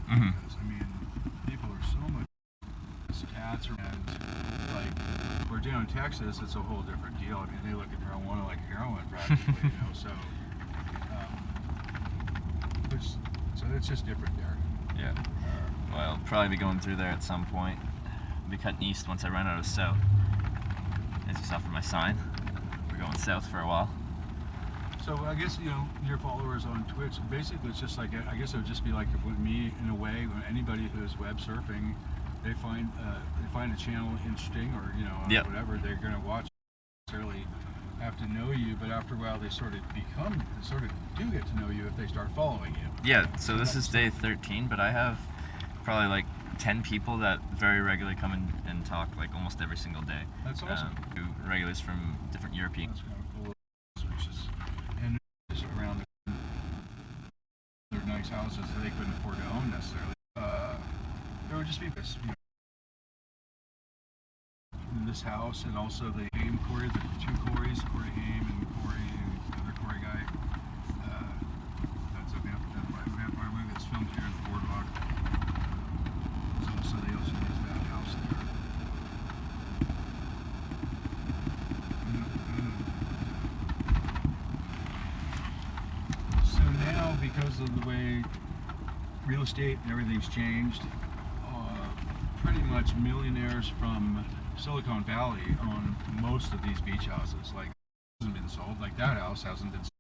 Because, I mean, people are so much cats and like we're down in Texas, it's a whole different deal. I mean, they look at marijuana like heroin practically, you know. So, so it's just different there. Yeah. Well, I'll probably be going through there at some point. I'll be cutting east once I run out of south. As you saw from my sign, we're going south for a while. So I guess, you know, your followers on Twitch, basically it's just like, I guess it would just be like with me in a way, when anybody who's web surfing, they find a channel interesting, or, you know, whatever, they're going to watch. Necessarily have to know you, but after a while they sort of do get to know you if they start following you. Yeah, so this is day 13, but I have probably like 10 people that very regularly come in and talk like almost every single day. That's awesome. Regulars from different European. That's kind of cool. And just around their nice houses that they couldn't afford to own necessarily. There would just be this, you know, in this house, and also the Haim Corey, the two Corys, Corey Haim and Corey, the other Corey guy. That's a vampire movie that's filmed here at the boardwalk. So they also use that house there. So now, because of the way real estate and everything's changed, pretty much millionaires from Silicon Valley own most of these beach houses. Like, it hasn't been sold. Like, that house hasn't been sold.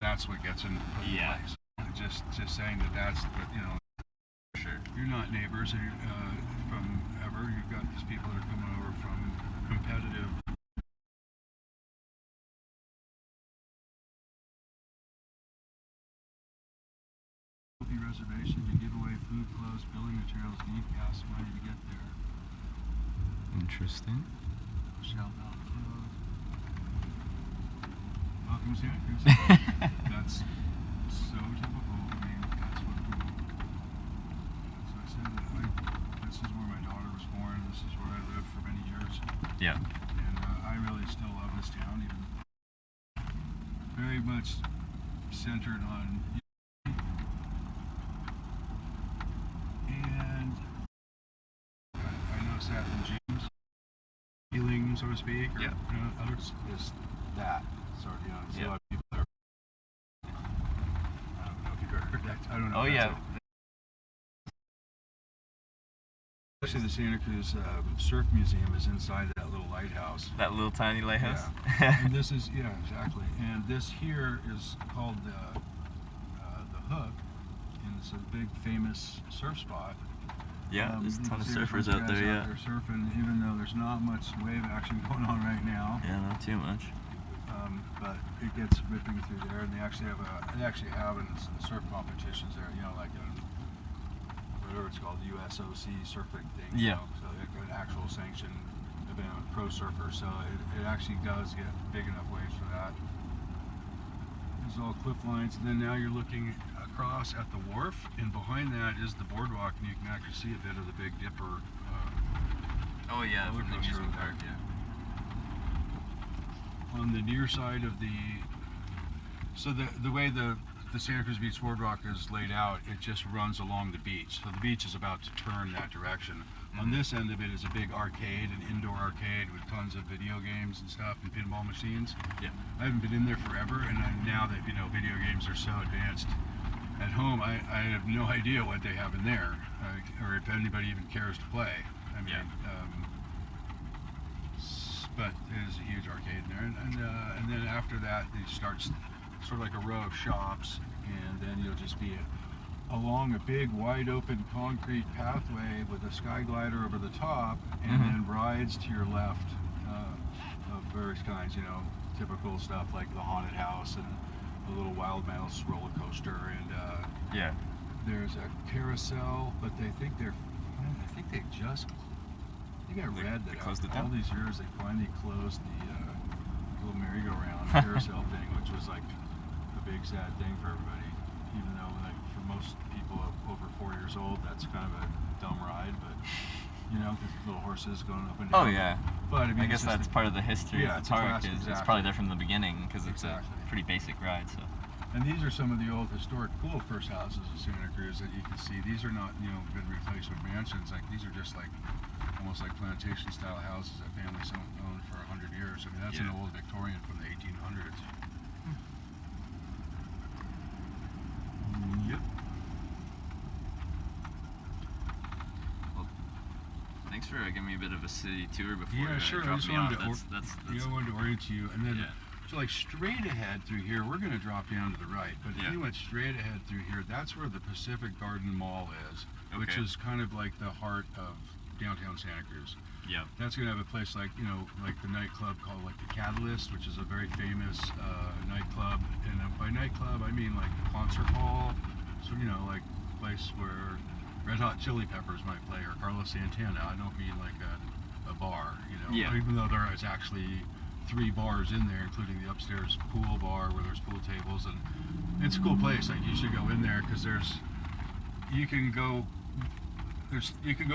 That's what gets in place. Just saying that's what, you know. Sure. You're not neighbors from ever. You've got these people that are coming over from competitive. Reservation, you give away food, clothes, building materials, need gas money to get there. Interesting. Shell down clothes. Welcome to Santa Cruz. That's so typical. I mean, that's what. So I said that this is where my daughter was born. This is where I lived for many years. Yeah. And I really still love this town, even very much centered on. That from James healing, so to speak, or others is that sort of, you know, there's a lot of people that are, I don't know if you've ever heard that. I don't know. Oh yeah. Actually, the Santa Cruz Surf Museum is inside that little lighthouse. That little tiny lighthouse. Yeah. And this is exactly. And this here is called the Hook, and it's a big famous surf spot. Yeah, there's a ton of surfers out there, yeah. They're surfing, even though there's not much wave action going on right now. Yeah, not too much. But it gets ripping through there, and they actually have in surf competitions there, you know, like whatever it's called, the USOC surfing thing. Yeah. You know, so they've got an actual sanctioned event with pro surfers, so it actually does get big enough waves for that. There's all cliff lines, and then now you're looking across at the wharf, and behind that is the boardwalk, and you can actually see a bit of the Big Dipper. Oh yeah, from the amusement park. Yeah. On the near side of the way the Santa Cruz Beach Boardwalk is laid out, it just runs along the beach. So the beach is about to turn that direction. On this end of it is a big arcade, an indoor arcade with tons of video games and stuff and pinball machines. Yeah. I haven't been in there forever, and now that, you know, video games are so advanced at home, I have no idea what they have in there, or if anybody even cares to play. I mean, but it is a huge arcade in there, and then after that, it starts sort of like a row of shops, and then you'll just be along a big, wide open concrete pathway with a sky glider over the top, and then rides to your left of various kinds, you know, typical stuff like the haunted house and the little Wild Mouse roller coaster, and there's a carousel, but I think I read that all these years they finally closed the little merry-go-round carousel thing, which was like a big sad thing for everybody, even though like for most people over 4 years old, that's kind of a dumb ride, but you know, because little horses going up and down. Oh yeah. But I mean, I guess that's part of the history of the park. It's probably there from the beginning because it's a pretty basic ride. So. And these are some of the old historic cool first houses in Santa Cruz that you can see. These are not, you know, good replacement mansions. Like these are just like almost like plantation style houses that families owned for 100 years. I mean, that's an old Victorian from the 1800s. Yep. Well, thanks for giving me a bit of a city tour before you sure. I drop just me off. wanted I wanted to orient you, and then so like straight ahead through here, we're going to drop down to the right. But if you went straight ahead through here, that's where the Pacific Garden Mall is, which is kind of like the heart of downtown Santa Cruz. Yeah. That's going to have a place like, you know, like the nightclub called like the Catalyst, which is a very famous nightclub. And by nightclub, I mean like concert hall. So, you know, like a place where Red Hot Chili Peppers might play, or Carlos Santana. I don't mean like a bar, you know. Yeah. Even though there is actually 3 bars in there, including the upstairs pool bar where there's pool tables, and it's a cool place. Like you should go in there because you can go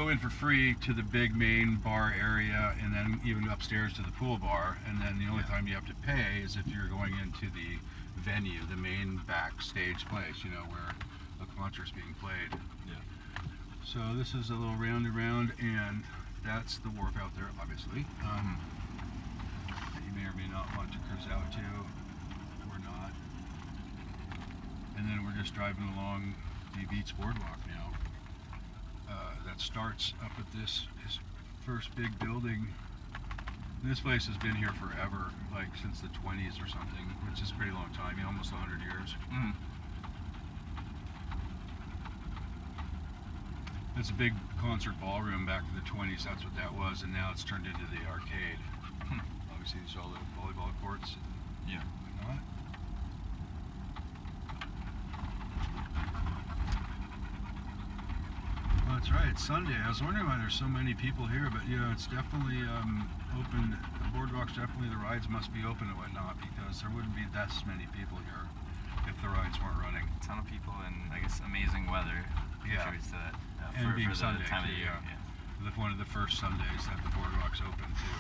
in for free to the big main bar area, and then even upstairs to the pool bar. And then the only time you have to pay is if you're going into the venue, the main backstage place, you know, where a concert's being played. Yeah. So this is a little round and round, and that's the wharf out there, obviously. You may or may not want to cruise out to, or not. And then we're just driving along the Beach Boardwalk now. That starts up at this first big building. This place has been here forever, like since the 20s or something, which is a pretty long time, you know, almost 100 years. It's a big concert ballroom back in the 20s, that's what that was, and now it's turned into the arcade. Obviously, you saw the volleyball courts and whatnot. Well, that's right, it's Sunday. I was wondering why there's so many people here, but you know, it's definitely open. The boardwalk's definitely, the rides must be open and whatnot, because there wouldn't be that many people here if the rides weren't running. A ton of people, and I guess amazing weather contributes to that. And being for Sunday, the time too, of year. One of the first Sundays that the boardwalk's open too.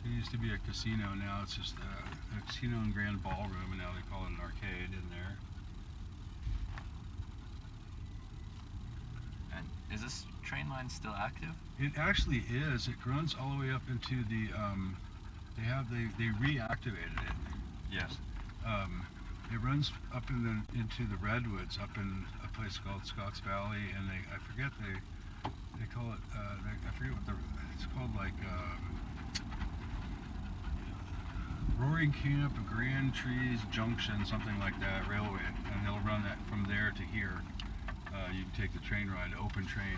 It used to be a casino, now it's just a casino and grand ballroom, and now they call it an arcade in there. And is this train line still active? It actually is. It runs all the way up into the, they reactivated it. Yes. It runs up into the redwoods, up in a place called Scotts Valley, and I forget they call it, I forget what it's called, like Roaring Camp, Grand Trees Junction, something like that, railway, and they'll run that from there to here. You can take the train ride, open train,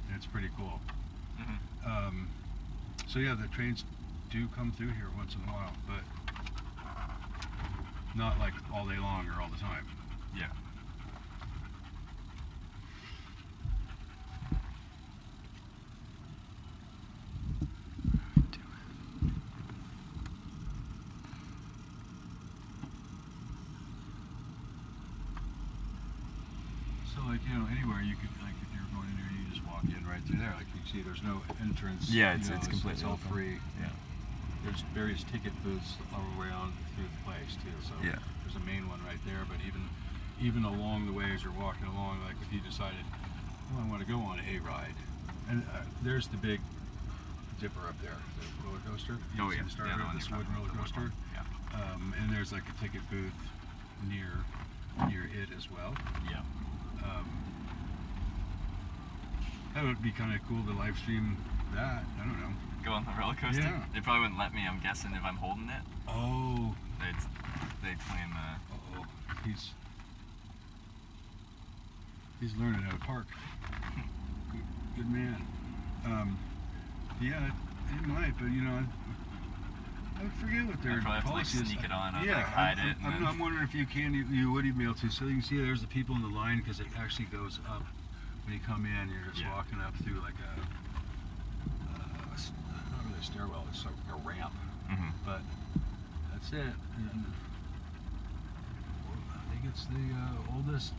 and it's pretty cool. So yeah, the trains do come through here once in a while, but not like all day long or all the time. Yeah. So like, you know, anywhere you could, like if you're going in there, you just walk in right through there. Like you see, there's no entrance. Yeah, you know, it's completely it's all open. free. Yeah. There's various ticket booths all around through the place too. So there's a main one right there, but even along the way as you're walking along, like if you decided, oh, I want to go on a ride, and there's the big Dipper up there, the roller coaster. You see the start of this wooden roller coaster. And there's like a ticket booth near it as well. Yeah. That would be kind of cool to live stream that. I don't know. Go on the roller coaster? Yeah. They probably wouldn't let me, I'm guessing, if I'm holding it. Oh. They'd claim Uh-oh. He's learning how to park. Good man. Yeah, it might, but you know, I forget what their I'd probably have to like policy is. sneak it on, or Yeah, like hide it. I'm wondering if you would even be able to. So you can see there's the people in the line, because it actually goes up when you come in. You're just walking up through like not really a stairwell, it's like a ramp. But that's it. And I think it's the oldest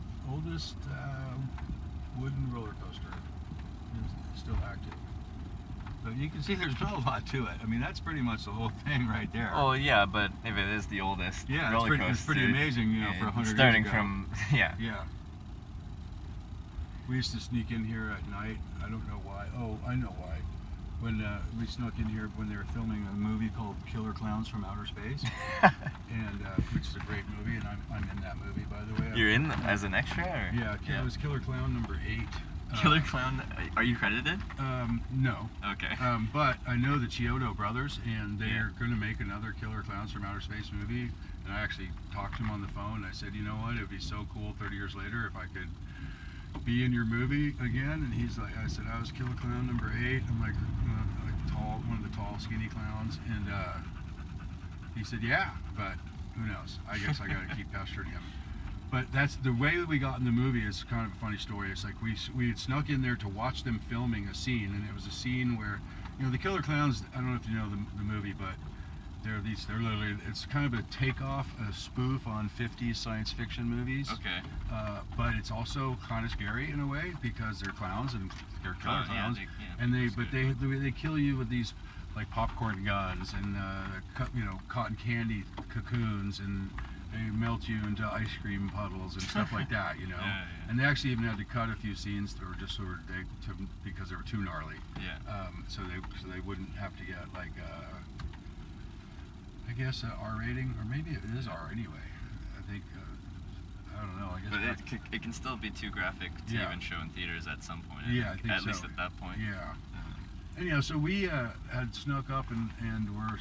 wooden roller coaster. It's still active. But you can see there's not a lot to it. I mean, that's pretty much the whole thing right there. Oh yeah, but if it is the oldest roller coaster, it's pretty amazing, you know, for 100 years starting ago. from yeah. We used to sneak in here at night. I don't know why. Oh, I know why. When we snuck in here when they were filming a movie called Killer Clowns from Outer Space, and which is a great movie, and I'm in that movie, by the way. You're in as an extra? Or? Yeah, it was Killer Clown number 8. Killer Clown, are you credited? No. Okay. But I know the Chiodo brothers, and they're going to make another Killer Clowns from Outer Space movie. And I actually talked to him on the phone. I said, you know what, it'd be so cool 30 years later if I could be in your movie again. And he's like, I said, I was Killer Clown number 8. I'm like, one of the tall, skinny clowns. And he said, yeah, but who knows? I guess I got to keep pestering him. But that's the way that we got in the movie is kind of a funny story. It's like we had snuck in there to watch them filming a scene, and it was a scene where, you know, the Killer Clowns, I don't know if you know the movie, but they're literally, it's kind of a takeoff, a spoof on 50s science fiction movies. Okay. But it's also kind of scary in a way because they're clowns and they're killer clowns. And they kill you with these like popcorn guns and you know, cotton candy cocoons, and they melt you into ice cream puddles and stuff like that, you know. And they actually even had to cut a few scenes that were just sort of because they were too gnarly. So they wouldn't have to get like I guess R rating, or maybe it is R anyway. I think I don't know. I guess. But it can still be too graphic to even show in theaters at some point. I think at so. least at that point. Yeah. Anyhow, so we had snuck up and were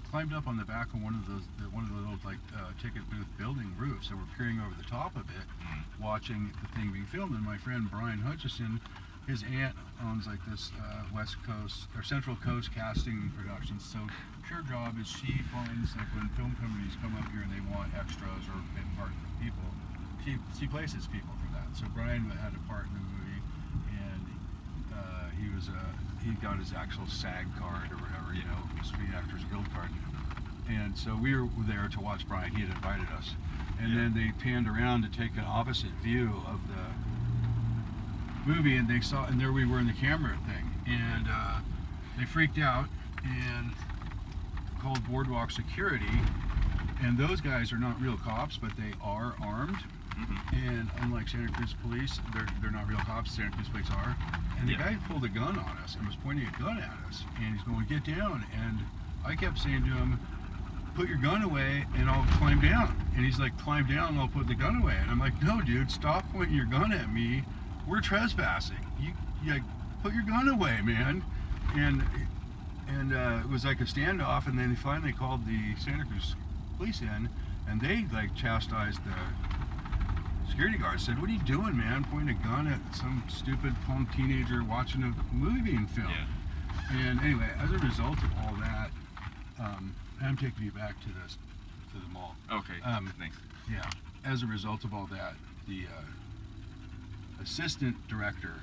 climbed up on the back of one of the little like ticket booth building roofs, and we're peering over the top of it, watching the thing being filmed. And my friend Brian Hutchison, his aunt owns like this West Coast or Central Coast casting production. So her job is she finds like when film companies come up here and they want extras or bit part people, she places people for that. So Brian had a part in the movie, and he got his actual SAG card or whatever, you know, Screen Actors Guild card. And so we were there to watch Brian. He had invited us. And then they panned around to take an opposite view of the movie, and they saw, and there we were in the camera thing. And they freaked out and called Boardwalk Security. And those guys are not real cops, but they are armed. And unlike Santa Cruz Police, they're not real cops. Santa Cruz Police are. And the guy pulled a gun on us and was pointing a gun at us. And he's going, "Get down." And I kept saying to him, "Put your gun away and I'll climb down." And he's like, "Climb down and I'll put the gun away." And I'm like, "No, dude, stop pointing your gun at me. We're trespassing. You put your gun away, man." And it was like a standoff. And then they finally called the Santa Cruz Police in, and they like chastised the security guard. Said, "What are you doing, man? Pointing a gun at some stupid punk teenager watching a movie being filmed." And anyway, as a result of all that, I'm taking you back to the mall. Okay. Thanks. Yeah. As a result of all that, the assistant director,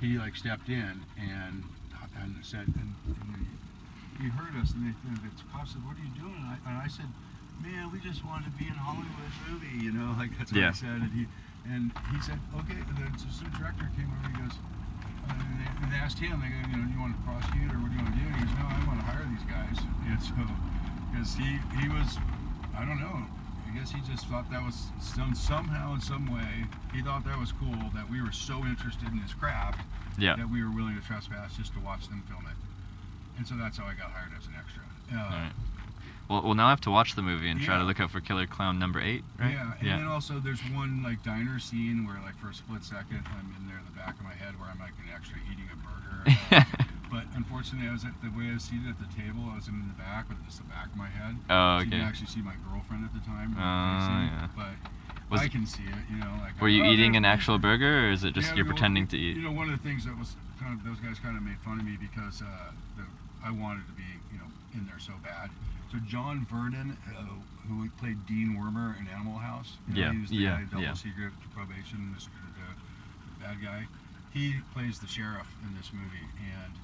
he like stepped in and said, and he heard us, and the cops said, "What are you doing?" And I said, "Man, we just wanted to be in a Hollywood movie, you know." Like that's what he said. And he said, "Okay." The assistant director came over. He goes, and they asked him, they go, "You know, do you want to prosecute or what do you want to do?" And he goes, "No, I want to hire these guys." And so, because he was, I don't know, I guess he just thought that was somehow in some way, he thought that was cool that we were so interested in his craft that we were willing to trespass just to watch them film it. And so that's how I got hired as an extra. All right. Well, now I have to watch the movie and try to look out for Killer Clown number 8, right? Yeah, and then also there's one like diner scene where like for a split second I'm in there in the back of my head where I'm like an extra eating a burger. But unfortunately, the way I was seated at the table, I was in the back with just the back of my head. Oh, okay. So you can actually see my girlfriend at the time. But I can see it, you know. Like, were you eating an actual burger, or is it just you're pretending to eat? You know, one of the things that was kind of, those guys kind of made fun of me because I wanted to be, you know, in there so bad. So John Vernon, who played Dean Wormer in Animal House, you know, he was the guy in Double Secret, Probation, the bad guy. He plays the sheriff in this movie, and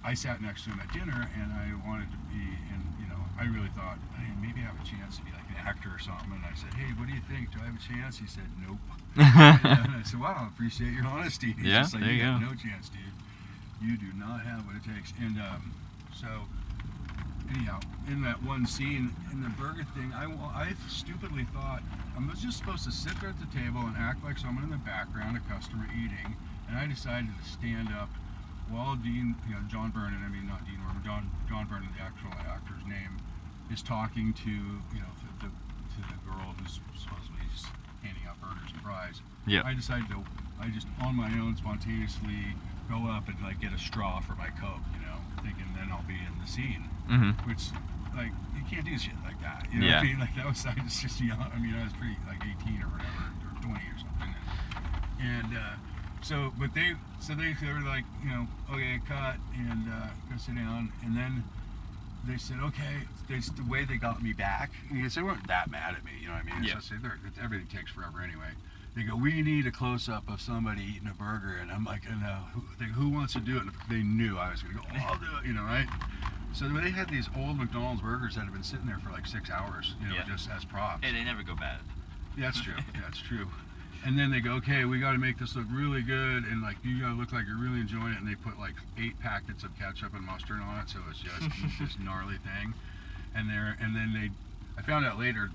I sat next to him at dinner, and I wanted to be, and you know, I really thought, hey, maybe I have a chance to be like an actor or something. And I said, "Hey, what do you think? Do I have a chance?" He said, "Nope." And I said, "Wow, I appreciate your honesty." He's just like, "You got no chance, dude." You do not have what it takes. And so, anyhow, in that one scene, in the burger thing, I stupidly thought I was just supposed to sit there at the table and act like someone in the background, a customer eating, and I decided to stand up while Dean, John Vernon, I mean not Dean Orman, John Vernon, the actual actor's name, is talking to, to the girl who's supposedly handing out burgers and fries. Yeah. I decided I just on my own spontaneously go up and like get a straw for my Coke, thinking then I'll be in the scene. Mm-hmm. Which, like, you can't do shit like that. You know Yeah. what I mean? Like, I was just young. I mean, I was pretty, like, 18 or whatever, or 20 or something. And so they were like, okay, cut, and go sit down. And then they said, okay, the way they got me back, because they weren't that mad at me, you know what I mean? Yeah. So everything takes forever anyway. They go, we need a close-up of somebody eating a burger, and I'm like, who wants to do it? And they knew I was going to go, I'll do it, right? So they had these old McDonald's burgers that had been sitting there for like 6 hours, just as props. Hey, they never go bad. Yeah, that's true. Yeah, that's true. And then they go, okay, we got to make this look really good, and like you got to look like you're really enjoying it. And they put like 8 packets of ketchup and mustard on it, so it's just this gnarly thing. I found out later,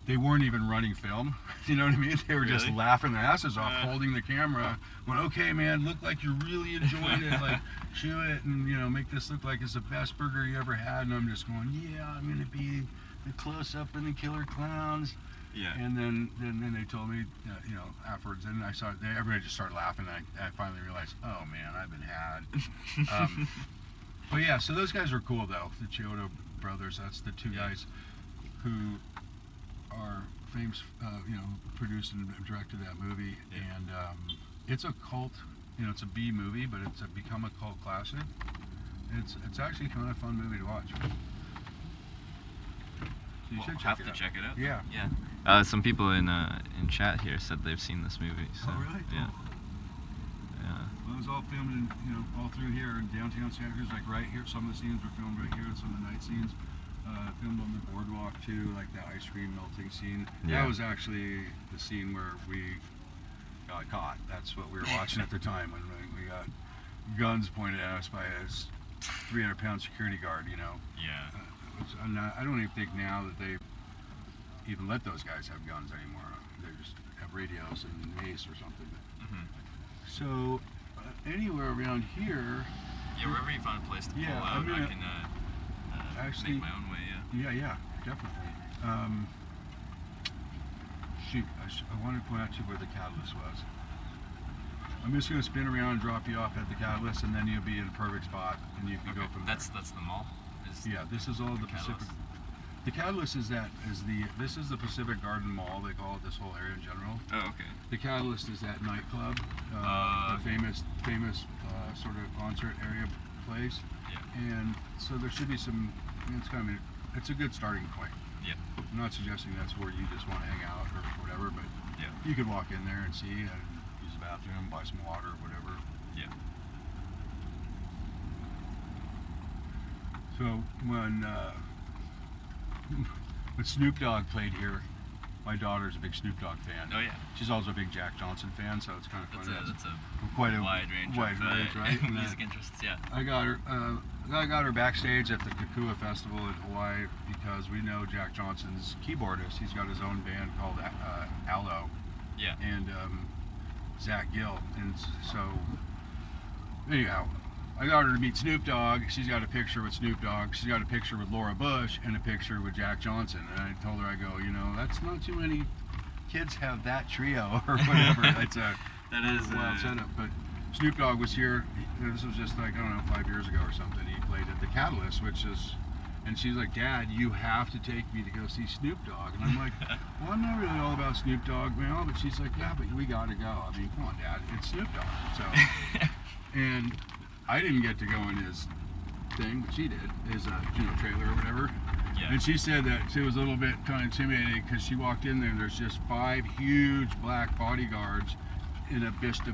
they weren't even running film. You know what I mean? They were just laughing their asses off, holding the camera. Went, okay, man, look like you're really enjoying it. Like, chew it and make this look like it's the best burger you ever had. And I'm just going, yeah, I'm gonna be the close-up and the killer clowns. Yeah. And then they told me, afterwards, and everybody just started laughing. And I finally realized, oh man, I've been had. But yeah, so those guys were cool though. The Chiodo brothers. That's the two guys who are famous, produced and directed that movie. Yeah. And it's a cult. It's a B movie, but it's become a cult classic. It's actually kind of a fun movie to watch. So you should have to check it out. Yeah. Yeah. Some people in chat here said they've seen this movie. So, oh, really? Yeah. Cool. Yeah. Well, it was all filmed in, all through here in downtown Santa Cruz, like right here. Some of the scenes were filmed right here, and some of the night scenes filmed on the boardwalk too, like the ice cream melting scene. Yeah. That was actually the scene where we got caught. That's what we were watching at the time when we got guns pointed at us by a 300-pound security guard. Yeah. I don't even think now that they even let those guys have guns anymore. They just have radios and mace or something. Mm-hmm. So anywhere around here. Yeah, wherever you find a place to pull out, I can actually make my own way. Yeah, definitely. Shoot, I want to point out to you where the catalyst was. I'm just going to spin around and drop you off at the catalyst, and then you'll be in a perfect spot, and you can go from there. That's the mall. Yeah, this is all the Pacific. The Catalyst is this is the Pacific Garden Mall. They call it this whole area in general. Oh, okay. The Catalyst is that nightclub, the famous sort of concert area place. Yeah. And so there should be some. It's a good starting point. Yeah. I'm not suggesting that's where you just want to hang out or whatever, but you could walk in there and see and use the bathroom, buy some water, or whatever. Yeah. So when Snoop Dogg played here, my daughter's a big Snoop Dogg fan. Oh yeah. She's also a big Jack Johnson fan, so it's kind of funny. That's a quite a wide range right? And, music interests. Yeah. I got her backstage at the Kukua Festival in Hawaii because we know Jack Johnson's keyboardist. He's got his own band called Aloe. Yeah. And Zach Gill, and so anyhow. I got her to meet Snoop Dogg. She's got a picture with Snoop Dogg. She's got a picture with Laura Bush and a picture with Jack Johnson. And I told her, I go, that's not too many kids have that trio or whatever. That is a wild setup. But Snoop Dogg was here. This was just like, I don't know, 5 years ago or something. He played at the Catalyst, and she's like, Dad, you have to take me to go see Snoop Dogg. And I'm like, well, I'm not really all about Snoop Dogg, Mel. But she's like, yeah, but we got to go. I mean, come on, Dad. It's Snoop Dogg. So, and I didn't get to go in his thing, but she did, his trailer or whatever. Yeah. And she said that she was a little bit kind of intimidated because she walked in there and there's just 5 huge black bodyguards in just a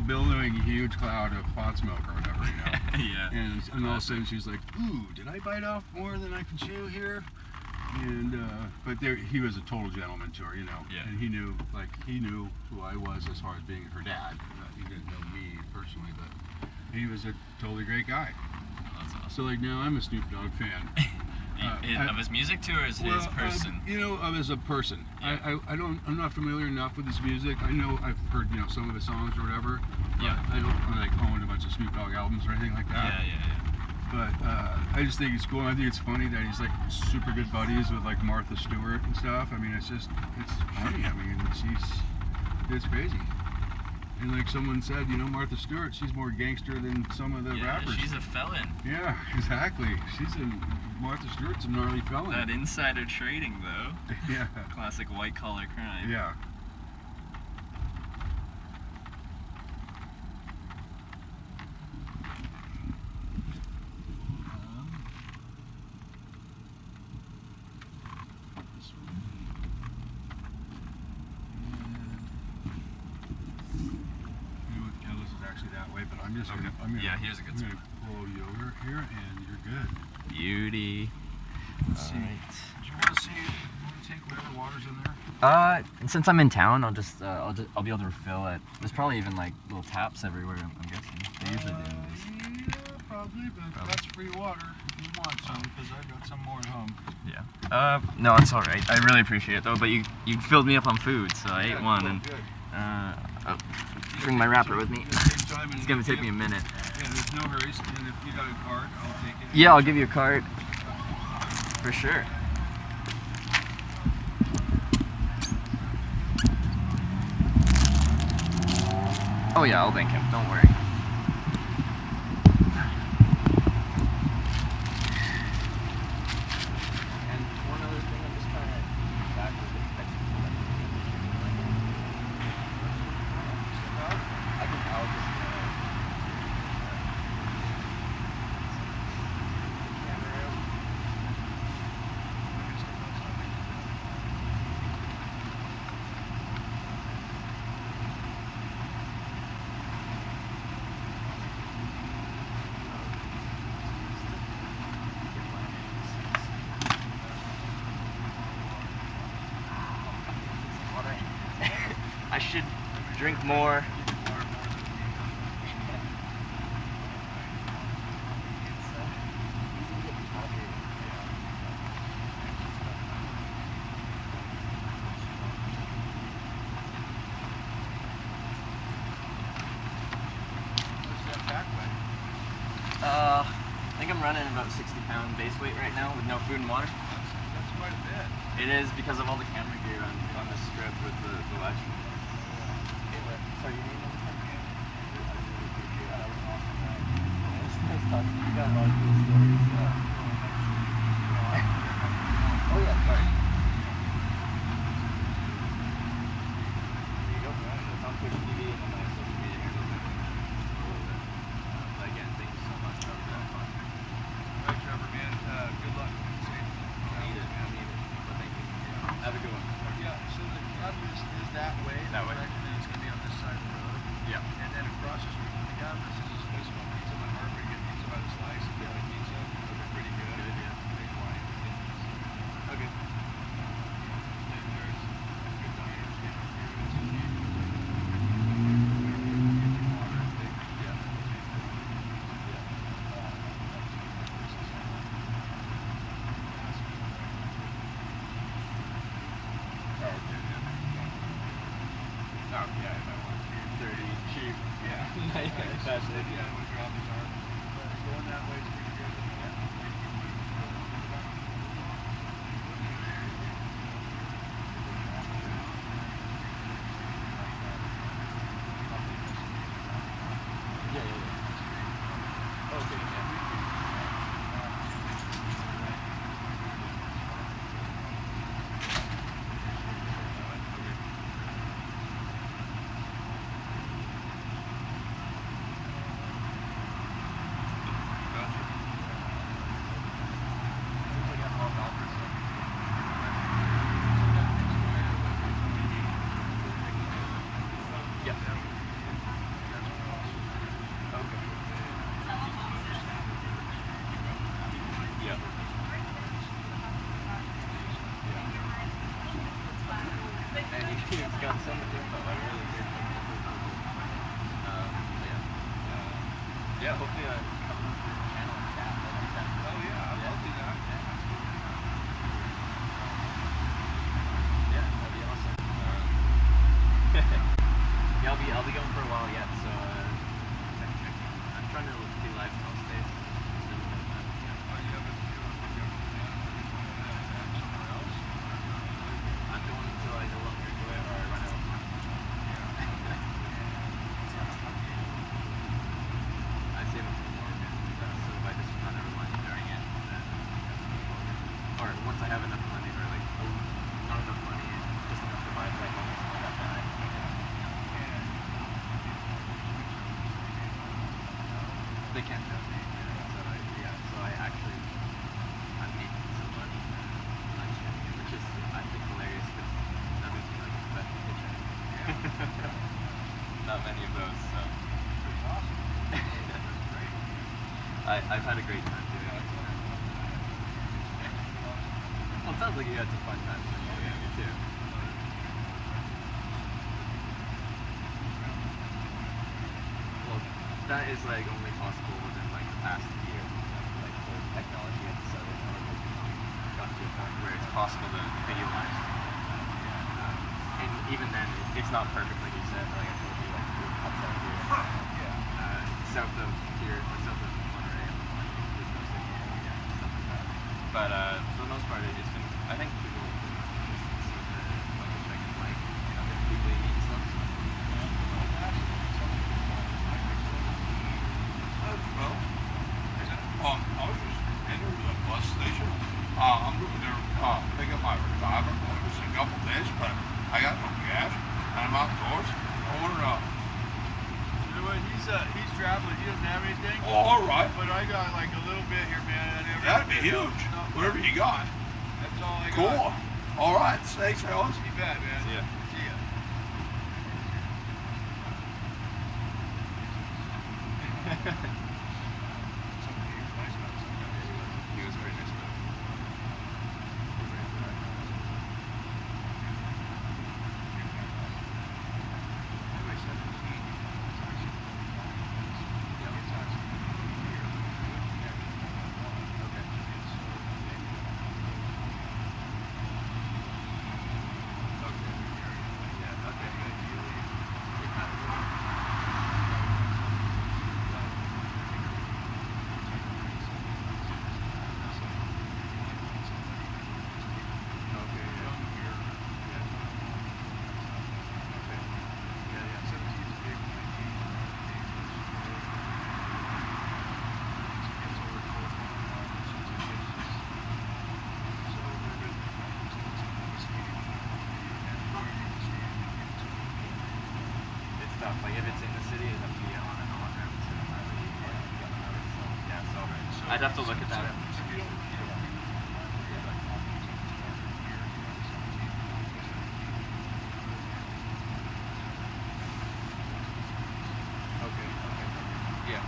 billowing huge cloud of pot smoke or whatever, Yeah. And all of a sudden she's like, ooh, did I bite off more than I can chew here? And but he was a total gentleman to her, Yeah. And he knew who I was as far as being her dad. He didn't know me personally, but he was a totally great guy. That's awesome. So like now I'm a Snoop Dogg fan. Of his music too, or his person? You know, of as a person. Yeah. I'm not familiar enough with his music. I know I've heard, you know, some of his songs or whatever. Yeah. I don't like own a bunch of Snoop Dogg albums or anything like that. Yeah. But I just think it's cool. I think it's funny that he's like super good buddies with like Martha Stewart and stuff. I mean, it's funny. I mean, it's crazy. And like someone said, you know, Martha Stewart, she's more gangster than some of the rappers. She's a felon. Yeah, exactly. Martha Stewart's a gnarly felon. That insider trading, though. Yeah. Classic white collar crime. Yeah. Here's a good spot. Pull you over here, and you're good. Beauty. Let's see. Do you want to take whatever water's in there? Since I'm in town, I'll be able to refill it. There's probably even like little taps everywhere. I'm guessing they usually do these. Yeah, probably, but that's free water if you want some, because I've got some more at home. Yeah. No, it's all right. I really appreciate it though. But you filled me up on food, so I ate one, cool, and good. I'll bring my wrapper with me. It's gonna take me a minute. Yeah, there's no hurries, and if you got a card, I'll take it. Yeah, I'll give you a card. For sure. Oh yeah, I'll thank him, don't worry. And one other thing, I'm just kind of back with it. I'll just I should drink more. I think I'm running about 60-pound base weight right now with no food and water. That's quite a bit. It is because of all the camera gear on this strip with the ledge. Sorry, your name on the camera? I really appreciate that. That was awesome. It's nice talking to you. You got a lot of cool stories. Oh yeah, sorry. There you go. It's on Twitch TV and on my social media here. But again, thank you so much. That was really fun. All right, Trevor, man. Good luck. Safe. I need it. But thank you. Have a good one. Yeah, so the gun is that way. That way. And then it's going to be on this side of the road. Yeah. And then across the street from the gun, this is this place called Pizza. My heart rate, get pizza by the slice. If you like pizza, they're pretty good. Good, yeah. Big wine. Okay. Then there's good diners down here. It's just Oh, yeah, if I want to be dirty, cheap. Yeah. That's it, yeah. Going that way is pretty good. Yeah. Okay, yeah. Yeah, hopefully come to the channel and chat. I like that. Oh yeah, I'll do that. Yeah, that'd be awesome. Yeah, I'll be going for a while yet, so I'm trying to do live most days. I'm going until I no longer enjoy it or I run out of money. I save up for more, so if I just run out of money during it, then or once I have enough money, or like not enough money, just enough to buy a cycle, all that, then they can't do it. So I actually I'm making some money on shipping, which is I think hilarious because that makes me like a professional hitchhiker. Not many of those, so Pretty awesome. That's great. I've had a great time doing it. Well, it sounds like you had some fun times doing it too. Well, that is like only possible within like the past year. Like the technology has settled down, got to a point where it's possible to video live. And even then, it's not perfect, like you said. Like I told you, like it pops out here. South of here, or south of Monterey, there's no signal. Yeah, stuff like that. But for the most part, it's been. I think people just see the hitchhiking like legally mean stuff. Well, I was just entering the bus station. I'm going there pick up my reviver. It was a couple days, but I got no gas. And I'm outdoors. I ordered You know what? He's traveling. He doesn't have anything. all right. But I got like a little bit here, man. That'd be huge. Whatever you got. That's all I got. Cool. All right. Thanks, fellas. You bet, man. See ya. See ya. He was very nice about it. Like if it's in the city, it'd have to be on and on routes. Yeah, so I'd have to look at that. Okay. Yeah.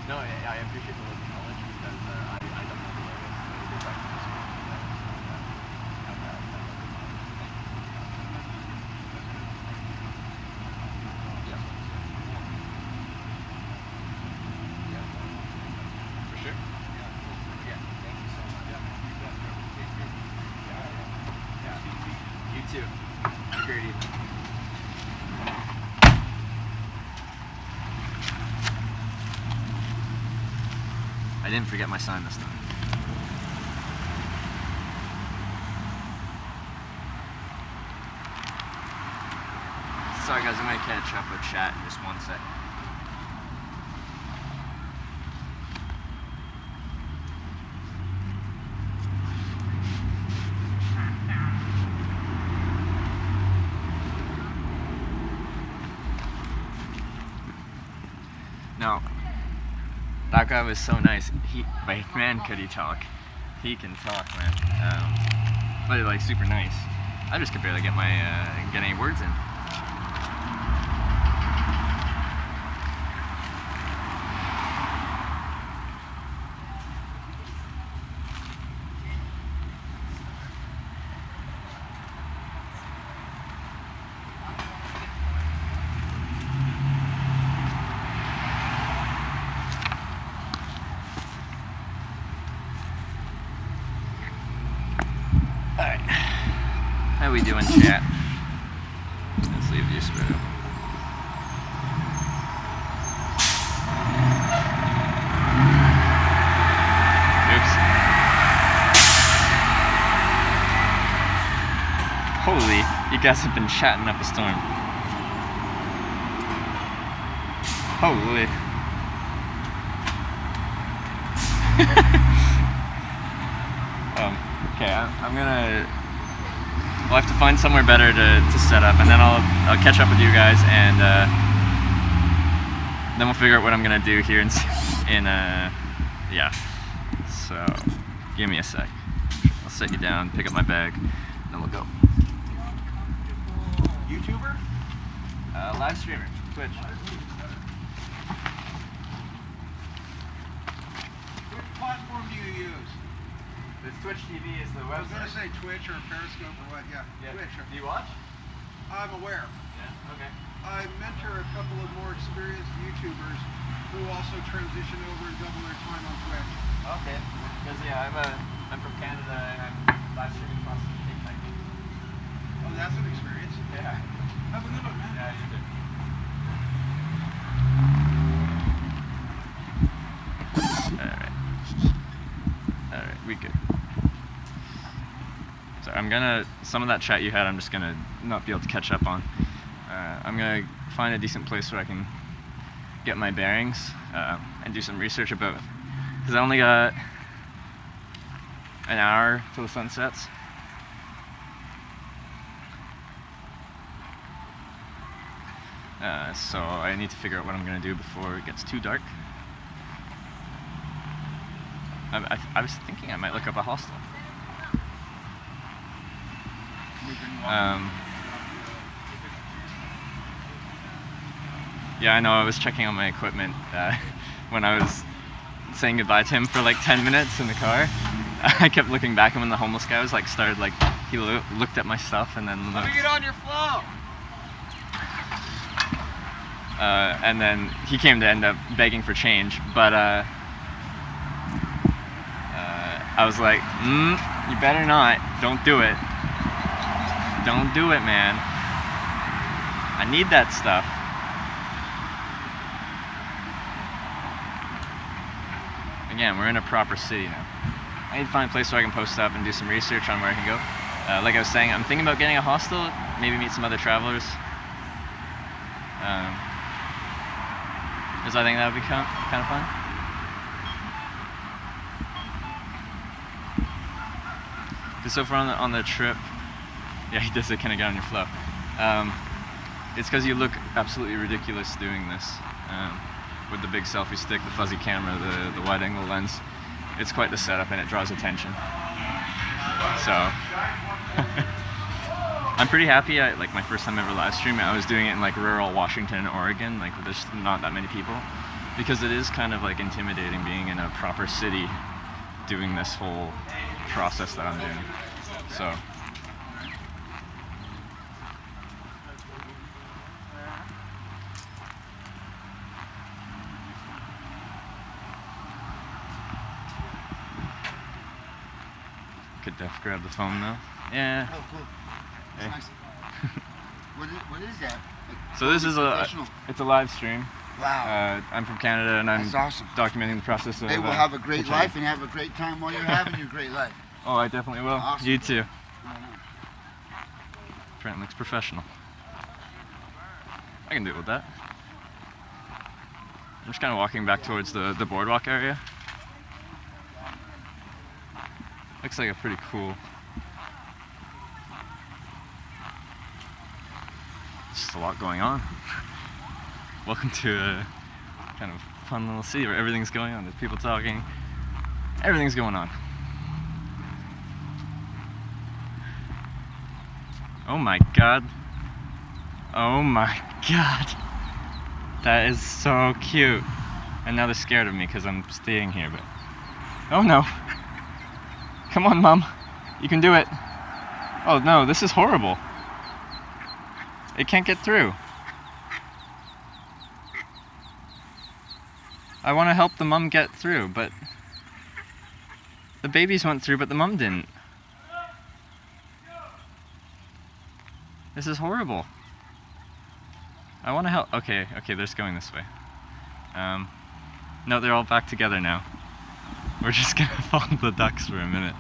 No, I appreciate the local knowledge because I don't know the area, so it is actually just cool to have that local knowledge. Yeah. For sure? Yeah, thank you so much. Yeah. You too. Have a great evening. I didn't forget my sign this time. Sorry guys, I'm gonna catch up with chat in just one sec. No, that guy was so nice. Like, man, could he talk? He can talk, man. But like super nice. I just could barely get any words in. Alright. How we doing, chat? Let's leave this bit up. Oops. Holy, you guys have been chatting up a storm. Holy. Okay, I'm gonna. We'll have to find somewhere better to set up, and then I'll catch up with you guys, and then we'll figure out what I'm gonna do here yeah. So, give me a sec. I'll set you down, pick up my bag, and then we'll go. YouTuber? Live streamer, Twitch. Which platform do you use? This Twitch TV is the I was website. going to say Twitch or Periscope or what, yeah. Twitch. Do you watch? I'm aware. Yeah, okay. I mentor a couple of more experienced YouTubers who also transition over and double their time on Twitch. Okay. Because yeah, I'm from Canada and I'm live streaming across the hitchhiking. Oh, that's an experience. Yeah. Have a good one, man. Yeah, you too. Alright, we good. So I'm gonna, some of that chat you had I'm just gonna not be able to catch up on. I'm gonna find a decent place where I can get my bearings and do some research about it. Because I only got an hour till the sun sets. So I need to figure out what I'm gonna do before it gets too dark. I was thinking I might look up a hostel. Yeah, I know, I was checking on my equipment when I was saying goodbye to him for like 10 minutes in the car. I kept looking back, and when the homeless guy was like, he looked at my stuff and then looked. Let me get on your flow! And then he came to end up begging for change, but I was like, you better not, don't do it. Don't do it, man. I need that stuff. Again, we're in a proper city now. I need to find a place where I can post up and do some research on where I can go. Like I was saying, I'm thinking about getting a hostel, maybe meet some other travelers. Because I think that would be kind of fun. Because so far on the trip, yeah, he does it, kind of get on your flow. It's because you look absolutely ridiculous doing this. With the big selfie stick, the fuzzy camera, the wide angle lens. It's quite the setup, and it draws attention. So, I'm pretty happy. Like my first time ever live streaming, I was doing it in like rural Washington, Oregon, like there's not that many people. Because it is kind of like intimidating being in a proper city doing this whole process that I'm doing. So. Could def grab the phone though. Yeah. Oh, cool. Hey. Nice. What is that? Like, So this is it's a live stream. Wow. I'm from Canada, and I'm That's awesome. documenting the process of. They will have a great hitchhiking. life and have a great time while you're having your great life. Oh, I definitely will. Awesome. You too. Right on. Trent looks professional. I can deal with that. I'm just kind of walking back towards the boardwalk area. Looks like a pretty cool. Just a lot going on. Welcome to a kind of fun little city where everything's going on. There's people talking. Everything's going on. Oh my god. Oh my god. That is so cute. And now they're scared of me because I'm staying here, but... Oh no. Come on, Mom. You can do it. Oh no, this is horrible. It can't get through. I want to help the mum get through, but... The babies went through, but the mum didn't. This is horrible. I want to help. Okay, they're just going this way. No, they're all back together now. We're just gonna follow the ducks for a minute.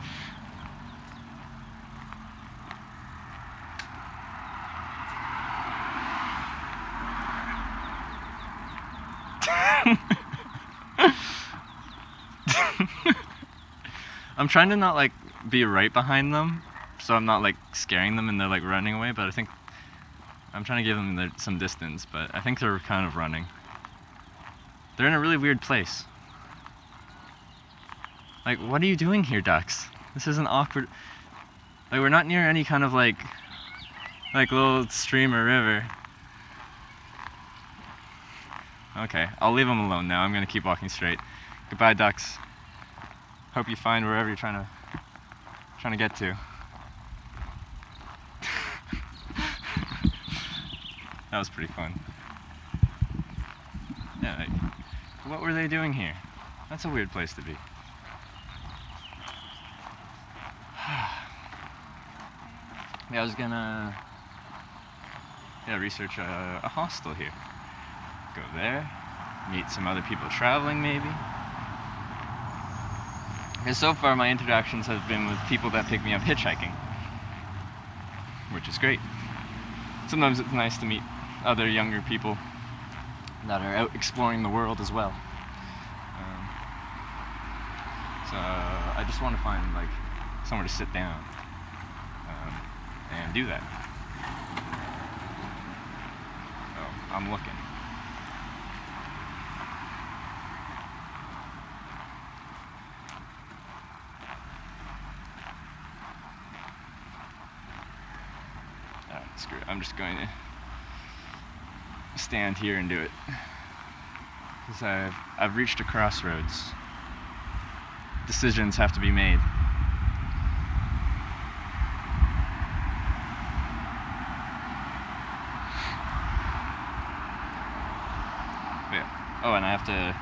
I'm trying to not like be right behind them, so I'm not like scaring them and they're like running away, but I think I'm trying to give them some distance, but I think they're kind of running. They're in a really weird place. Like, what are you doing here, ducks? This is an awkward... Like, we're not near any kind of like little stream or river. Okay, I'll leave them alone now. I'm gonna keep walking straight. Goodbye, ducks. Hope you find wherever you're trying to get to. That was pretty fun. Yeah, like, what were they doing here? That's a weird place to be. Yeah, I was gonna research a hostel here. Go there, meet some other people traveling maybe. Because so far my interactions have been with people that pick me up hitchhiking, which is great. Sometimes it's nice to meet other younger people that are out exploring the world as well. So I just want to find like somewhere to sit down and do that. So I'm looking. Screw it. I'm just going to stand here and do it. Because I've reached a crossroads. Decisions have to be made. Yeah. Oh, and I have to...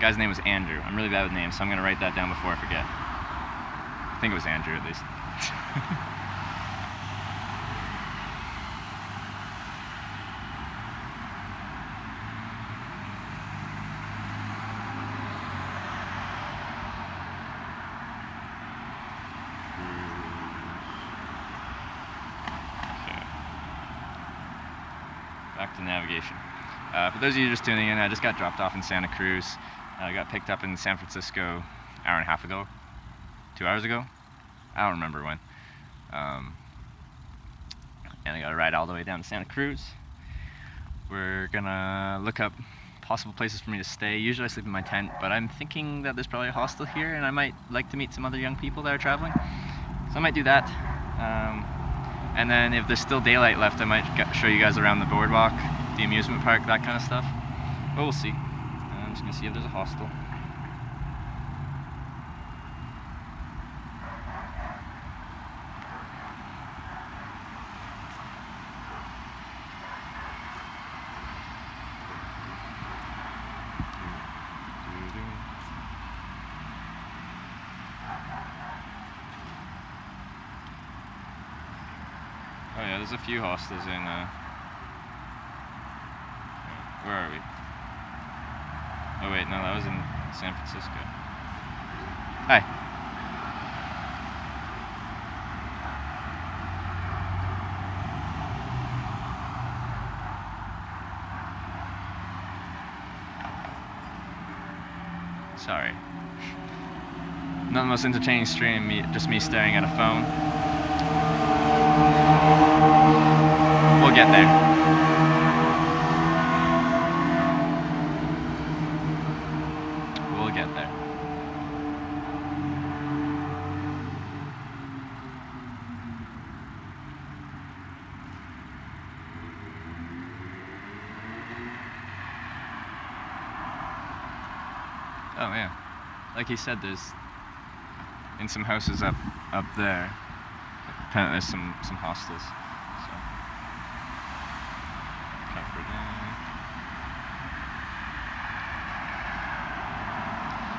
Guy's name was Andrew. I'm really bad with names, so I'm going to write that down before I forget. I think it was Andrew, at least. Back to navigation. For those of you just tuning in, I just got dropped off in Santa Cruz. I got picked up in San Francisco an hour and a half ago. 2 hours ago? I don't remember when. And I got to ride all the way down to Santa Cruz. We're gonna look up possible places for me to stay. Usually I sleep in my tent, but I'm thinking that there's probably a hostel here and I might like to meet some other young people that are traveling. So I might do that. And then if there's still daylight left, I might show you guys around the boardwalk, the amusement park, that kind of stuff. But we'll see. I'm just gonna see if there's a hostel. Oh yeah, there's a few hostels in, where are we? Oh wait, no, that was in San Francisco. Hi. Sorry. Not the most entertaining stream, just me staring at a phone. We'll get there. We'll get there. Oh yeah, like he said, there's in some houses up there. Apparently, there's some hostels. So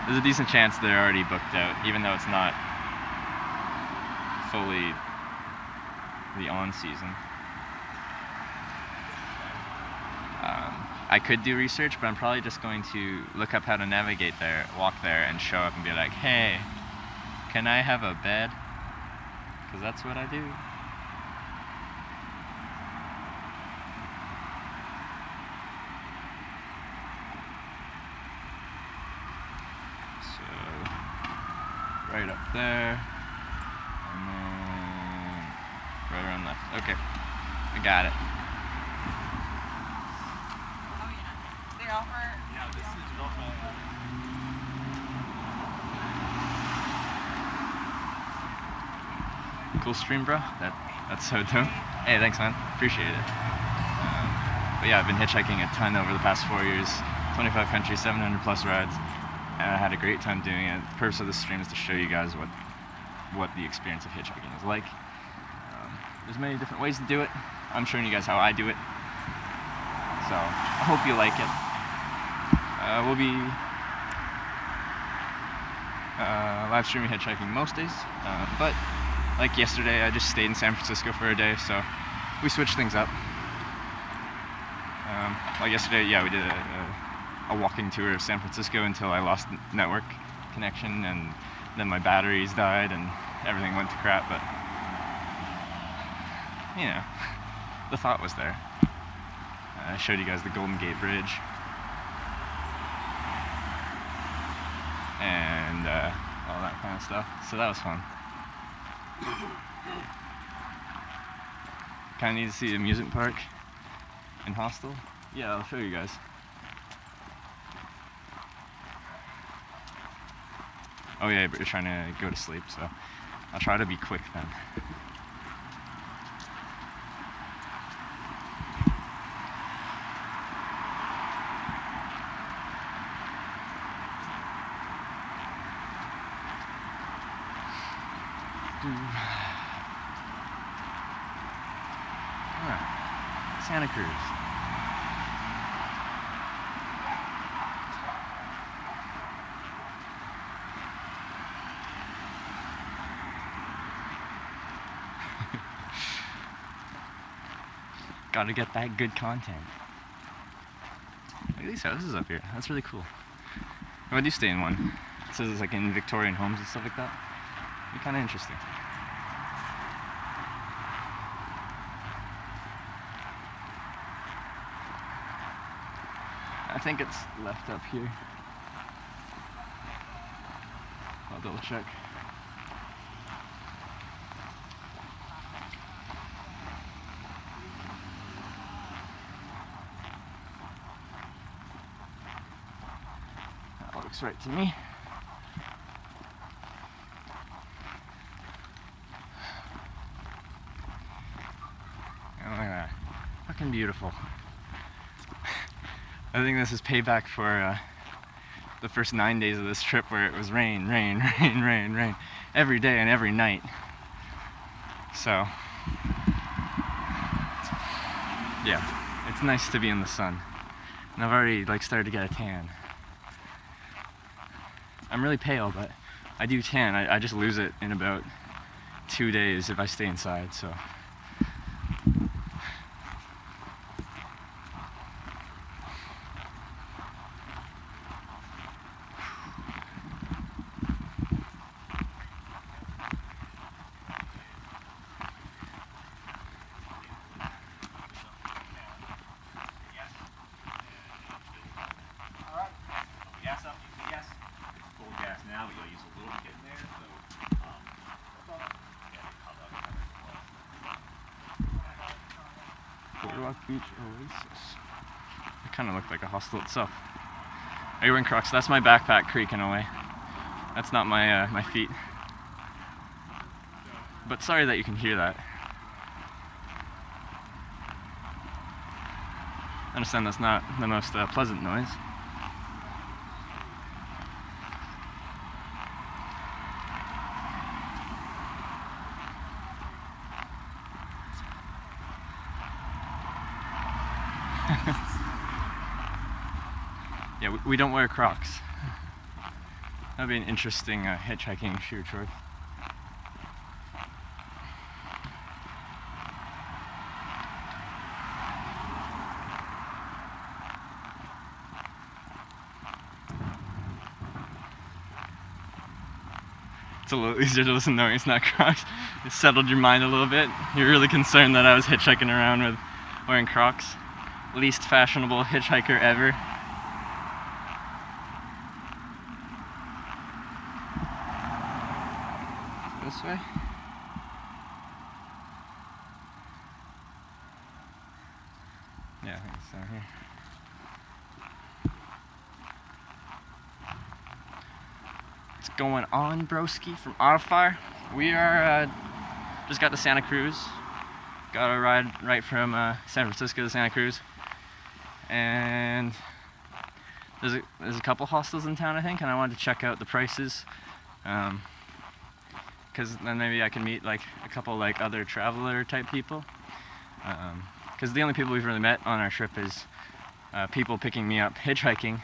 there's a decent chance they're already booked out, even though it's not fully the on season. I could do research, but I'm probably just going to look up how to navigate there, walk there, and show up and be like, hey, can I have a bed? Because that's what I do. So, right up there, and then right around left. Okay, I got it. Yeah, this is Cool stream, bro. That's so dope. Hey, thanks, man. Appreciate it. But yeah, I've been hitchhiking a ton over the past 4 years. 25 countries, 700 plus rides, and I had a great time doing it. The purpose of this stream is to show you guys what the experience of hitchhiking is like. There's many different ways to do it. I'm showing you guys how I do it. So I hope you like it. We'll be live streaming hitchhiking most days, but like yesterday, I just stayed in San Francisco for a day, so we switched things up. Like yesterday, yeah, we did a walking tour of San Francisco until I lost network connection, and then my batteries died and everything went to crap, but you know, the thought was there. I showed you guys the Golden Gate Bridge. And all that kind of stuff. So that was fun. Kind of need to see the amusement park in Hostel. Yeah, I'll show you guys. Oh yeah, but you're trying to go to sleep, so I'll try to be quick then. Santa Cruz. Gotta get that good content. Look at these houses up here. That's really cool. Oh, I do stay in one. It says it's like in Victorian homes and stuff like that. It'd be kind of interesting. I think it's left up here. I'll double check. That looks right to me. Oh, look at that. Fucking beautiful. I think this is payback for the first 9 days of this trip where it was rain, rain, rain, rain, rain, every day and every night. So, yeah, it's nice to be in the sun. And I've already started to get a tan. I'm really pale, but I do tan. I just lose it in about 2 days if I stay inside, so. gas, full gas now, but you'll use a little to get there. So, Boardwalk Beach Oasis. It kind of looked like a hostel itself. Are you wearing Crocs? That's my backpack creaking away. That's not my my feet. But sorry that you can hear that. I understand that's not the most pleasant noise. Yeah, we don't wear Crocs. That'd be an interesting hitchhiking shoe choice. It's a little easier to listen knowing it's not Crocs. It settled your mind a little bit. You're really concerned that I was hitchhiking around with wearing Crocs. Least fashionable hitchhiker ever. This way? Yeah, I think it's down here. What's going on, broski from Autofire? We are just got to Santa Cruz. Got a ride right from San Francisco to Santa Cruz. And there's a couple hostels in town, I think, and I wanted to check out the prices. Because then maybe I can meet like a couple like other traveler type people. Because the only people we've really met on our trip is people picking me up hitchhiking.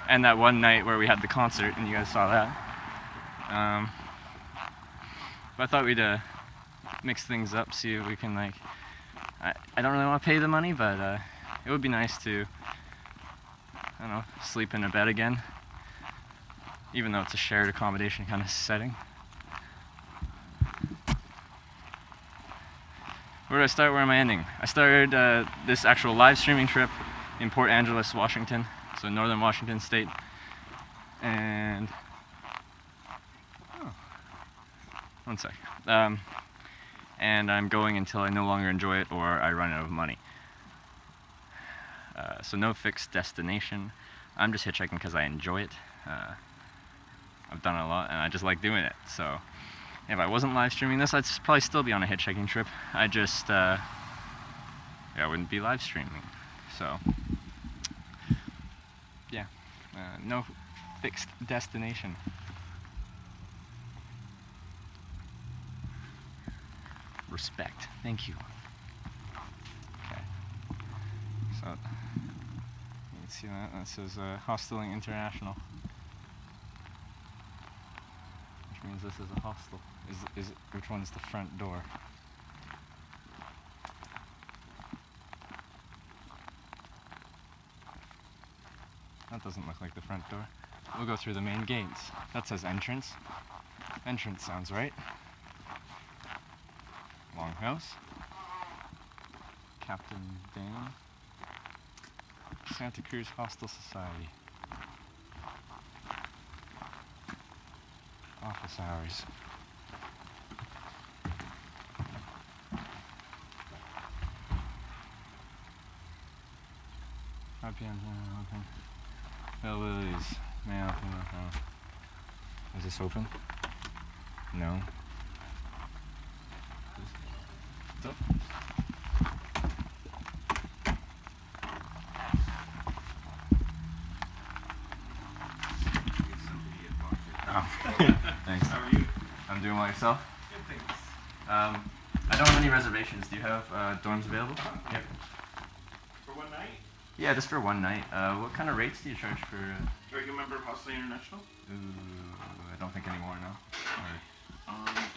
And that one night where we had the concert, and you guys saw that. But I thought we'd mix things up, see if we can like. I don't really want to pay the money, but it would be nice to, I don't know, sleep in a bed again. Even though it's a shared accommodation kind of setting. Where do I start? Where am I ending? I started this actual live streaming trip in Port Angeles, Washington, so northern Washington state. And one sec. And I'm going until I no longer enjoy it or I run out of money. So no fixed destination. I'm just hitchhiking because I enjoy it. I've done it a lot and I just like doing it. So if I wasn't live streaming this, I'd probably still be on a hitchhiking trip. I just, I wouldn't be live streaming. So yeah, no fixed destination. Respect. Thank you. Okay. So you can see that. That says Hosteling International. Which means this is a hostel. Which one's the front door? That doesn't look like the front door. We'll go through the main gates. That says entrance. Entrance sounds right. Longhouse. Captain Dan. Santa Cruz Hostel Society. Office hours. Availabilities. Mail. Is this open? No. It's up. Oh. Thanks. How are you? I'm doing well, yourself? Good, thanks. I don't have any reservations. Do you have dorms available? Yep. For one night? Yeah, just for one night. What kind of rates do you charge for? Are you a member of Hostel International? I don't think anymore now.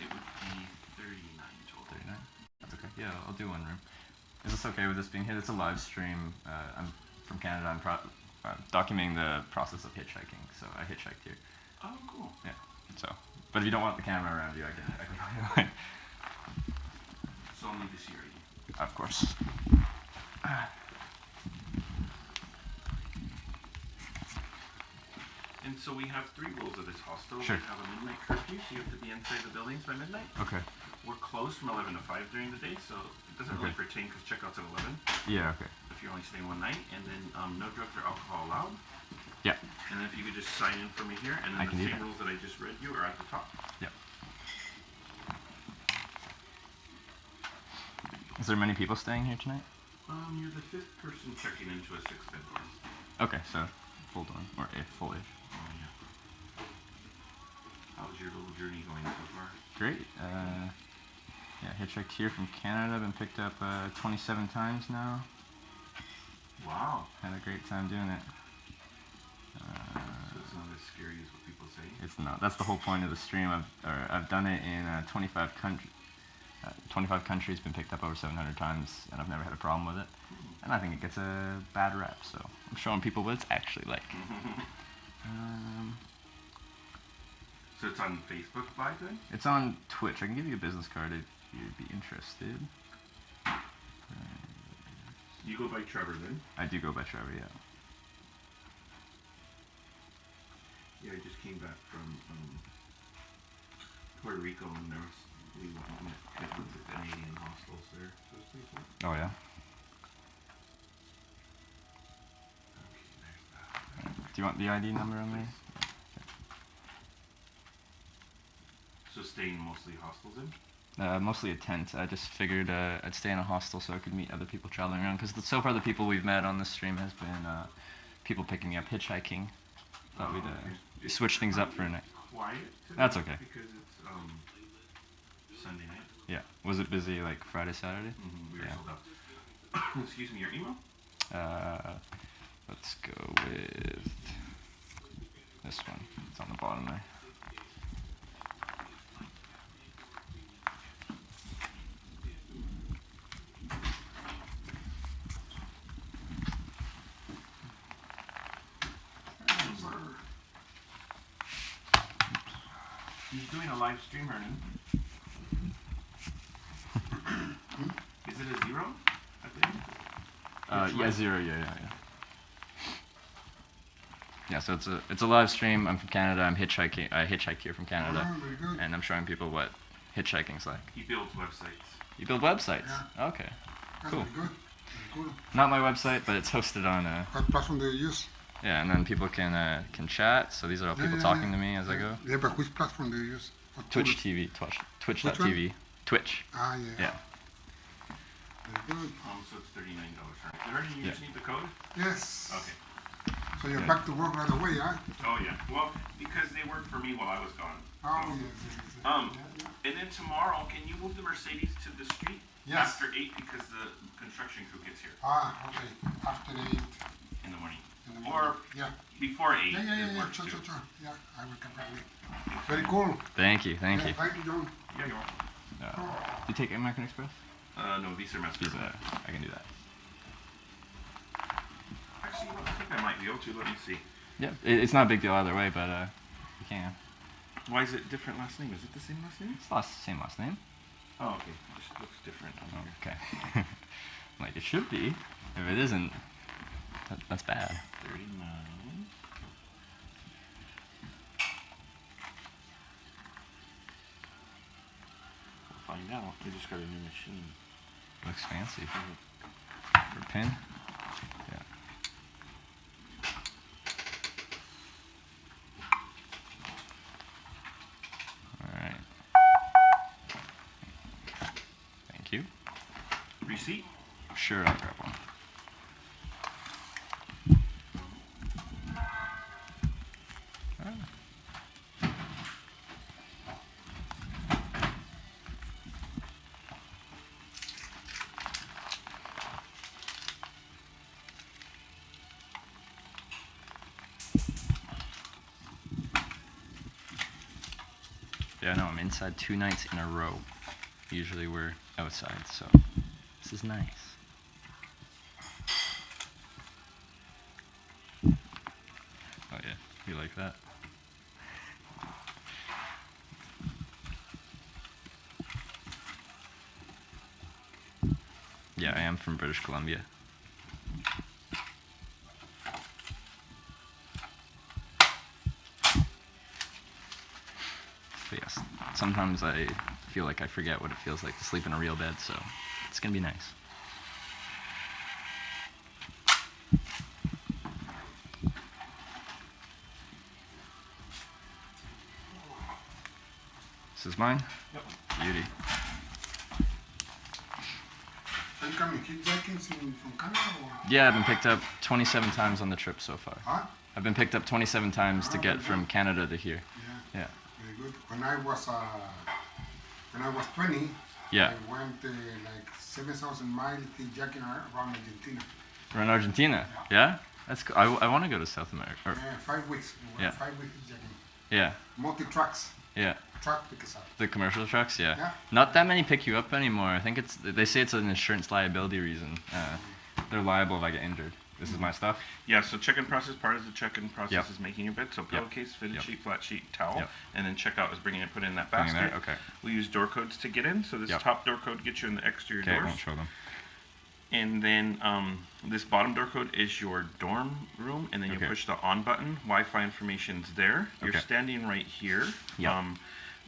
It would be 39 total. 39? That's okay. Yeah, I'll do one room. Is this okay with this being here? It's a live stream. I'm from Canada. I'm documenting the process of hitchhiking, so I hitchhiked here. Oh, cool. Yeah. So, but if you don't want the camera around you, I can go away. So I'll need to see your ID. Of course. And so we have 3 rules of this hostel. Sure. We have a midnight curfew, so you have to be inside the buildings by midnight. Okay. We're closed from 11 to 5 during the day, so it doesn't really pertain because checkout's at 11 Yeah, okay. if you're only staying one night. And then no drugs or alcohol allowed. Yeah. And then if you could just sign in for me here, and then I can the do same that. rules that I just read you are at the top. Yep. Is there many people staying here tonight? You're the 5th person checking into a 6-bed dorm. Okay, so full dorm, or full-ish. Oh, yeah. How's your little journey going so far? Great. Yeah, hitchhiked here from Canada. Been picked up 27 times now. Wow. Had a great time doing it. So it's not as scary as what people say? It's not. That's the whole point of the stream. I've done it in 25 countries, been picked up over 700 times, and I've never had a problem with it. And I think it gets a bad rep, so I'm showing people what it's actually like. So it's on Facebook Live then? It's on Twitch. I can give you a business card if you'd be interested. You go by Trevor then? I do go by Trevor, yeah. Yeah, I just came back from Puerto Rico, and we went to the Canadian hostels there. So it's pretty cool. Oh, yeah? Okay, there's that. Do you want the ID number on there? So staying mostly hostels in? Mostly a tent. I just figured I'd stay in a hostel so I could meet other people traveling around. Because so far the people we've met on this stream has been people picking me up hitchhiking. Thought we'd switch things up for a night. Quiet today? That's okay. Because it's Sunday night. Yeah. Was it busy like Friday, Saturday? We were Yeah. sold out. Excuse me, your email? Let's go with this one. It's on the bottom there. He's doing a live stream, Hernan. Is it a 0 at the end? Yeah, 0. Yeah. Yeah, so it's a live stream. I'm from Canada. I'm hitchhiking. I hitchhike here from Canada, very good. and I'm showing people what hitchhiking's like. He builds websites. You build websites? Yeah. Okay. That's Cool. very good. Very good. Not my website, but it's hosted on. What platform do you use? Yeah, and then people can chat. So these are all people talking to me as I go. Yeah, but which platform do you use? What Twitch tools? TV, Which Twitch.tv, Twitch. Ah, yeah. Yeah. Very good. So it's $39. Hernan, you Yeah. just need the code? Yes. Okay. So you're Yeah. back to work right away, huh? Oh yeah. Well, because they worked for me while I was gone. Oh, So- yes. And then tomorrow, can you move the Mercedes to the street Yes. after 8 because the construction crew gets here Ah, okay. After 8 in the morning, in the or morning. Yeah. before 8. Yeah. It works Sure. too. Yeah, I will come back with. Very cool. Thank you. Yeah, thank you, John. Yeah, you're welcome. Do you take American Express? No, Visa or Visa. MasterCard. I can do that. Actually, you know, I think I might be able to. Let me see. Yeah, it's not a big deal either way, but you can. Why is it different last name? Is it the same last name? It's same last name. Oh, okay. It just looks different on here. Okay. Like it should be. If it isn't, that's bad. 39. We'll find out. We just got a new machine. Looks fancy. For a pin? Yeah. Alright. Thank you. Receipt? Sure, I'll grab one. Yeah, no, I'm inside 2 nights in a row. Usually we're outside, so this is nice. Oh yeah, you like that? Yeah, I am from British Columbia. sometimes I feel like I forget what it feels like to sleep in a real bed, so it's gonna be nice. This is mine? Yep. Beauty. Are you coming hitchhiking from Canada or? Yeah, I've been picked up 27 times on the trip so far. Huh? I've been picked up 27 times to Oh, get very from good. Canada to here. Yeah. Yeah. Very good. When I was 20, Yeah. I went like 7,000 miles hitchhiking around Argentina. We're in Argentina. Yeah? That's cool. I want to go to South America. Or, 5 weeks. We Yeah. went 5 weeks hitchhiking. yeah. Multi-trucks. Yeah. Truck pick us up. The commercial trucks, yeah. Yeah. Not that many pick you up anymore. I think they say it's an insurance liability reason. They're liable if I get injured. This is my stuff. Yeah, so check-in process, part of the check-in process Yep. is making your bed. So pillowcase, fitted Yep. sheet, flat sheet, towel. Yep. And then checkout is bringing it, put it in that Bring it basket. there? Okay. We use door codes to get in. So this Yep. top door code gets you in the exterior Okay, I doors. won't show them. And then this bottom door code is your dorm room, and then you Okay. push the on button. Wi-Fi information's there. You're Okay. standing right here. Yep.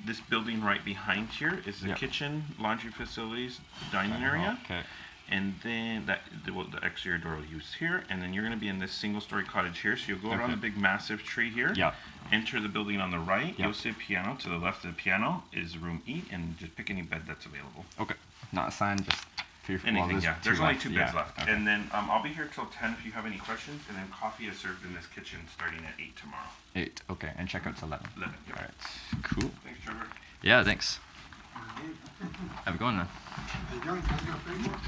This building right behind here is the Yep. kitchen, laundry facilities, dining area, Okay. and then the exterior door will use here. And then you're going to be in this single-story cottage here. So you'll go around Okay. the big massive tree here. Yeah. Enter the building on the right. Yep. You'll see a piano. To the left of the piano is room E, and just pick any bed that's available. Okay. Not assigned, just fearful. Anything, yeah. There's only 2 beds Yeah. left. Okay. And then I'll be here till 10 if you have any questions. And then coffee is served in this kitchen starting at 8 tomorrow. 8. Okay. And checkout's 11. 11, yep. All right. Cool. Thanks, Trevor. Yeah, thanks. Have a good one then. John, ¿estás en Facebook?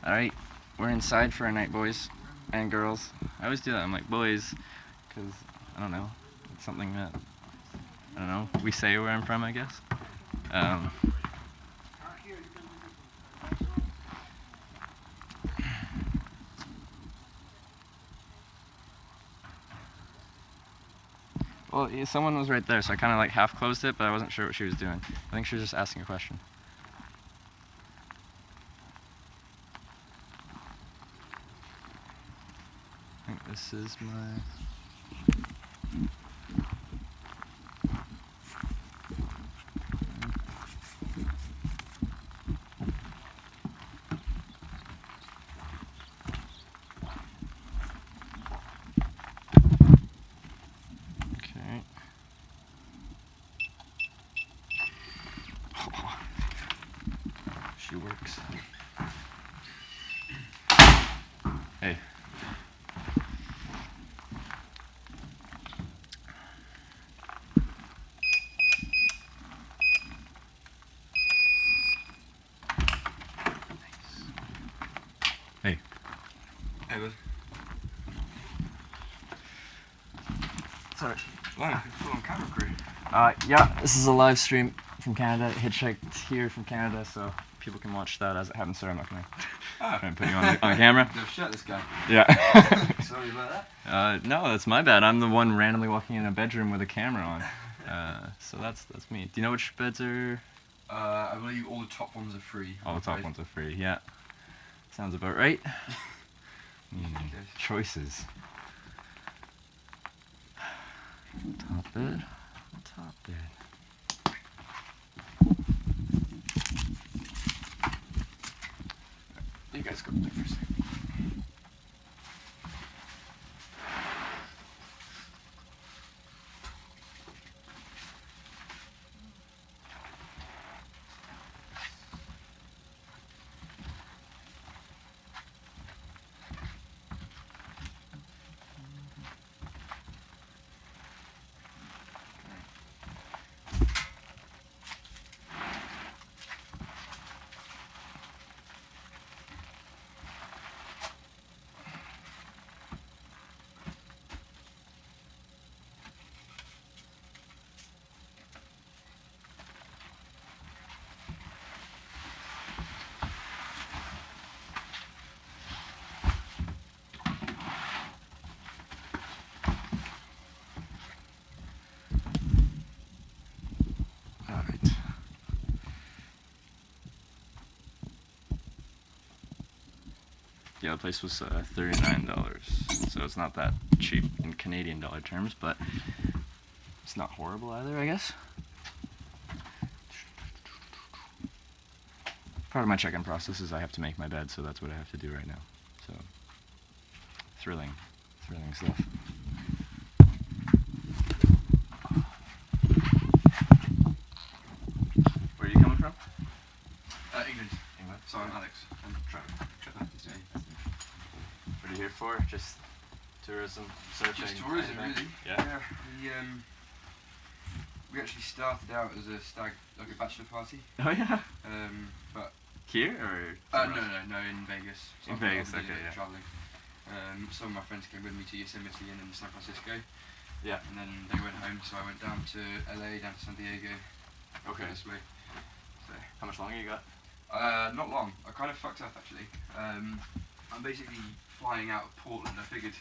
Alright, we're inside for a night, boys and girls. I always do that. I'm like, boys, because, I don't know, it's something that, I don't know, we say where I'm from, I guess. Well, someone was right there, so I kind of like half closed it, but I wasn't sure what she was doing. I think she was just asking a question. I think this is my... Okay. She works. Hey. Hey. Hey, bud. Sorry. Wow, you're full on camera crew. Yeah, this is a live stream from Canada. Hitchhiked here from Canada, so people can watch that as it happens. Sorry, I'm not gonna try and put you on camera. No shit, this guy. Yeah. Sorry about that. No, that's my bad. I'm the one randomly walking in a bedroom with a camera on. So that's me. Do you know which beds are? I believe all the top ones are free. All the top ones are free. Yeah. Sounds about right. Choices. Top bed. Top bed. You guys go up there first. Yeah, the place was $39, so it's not that cheap in Canadian dollar terms, but it's not horrible either, I guess. Part of my check-in process is I have to make my bed, so that's what I have to do right now. So, thrilling stuff. Where are you coming from? England. England. So I'm Alex. I'm trying to check that. What are you here for? Just tourism, searching? Just tourism, anything? really. Yeah. We actually started out as a stag, like a bachelor party. Oh yeah. But Here or? no, in Vegas. So In Vegas, I've been, okay, yeah. Traveling. Some of my friends came with me to Yosemite and then San Francisco. Yeah. And then they went home, so I went down to LA, down to San Diego. Okay. This way. So. How much longer you got? Not long. I kind of fucked up actually. I'm basically flying out of Portland. I figured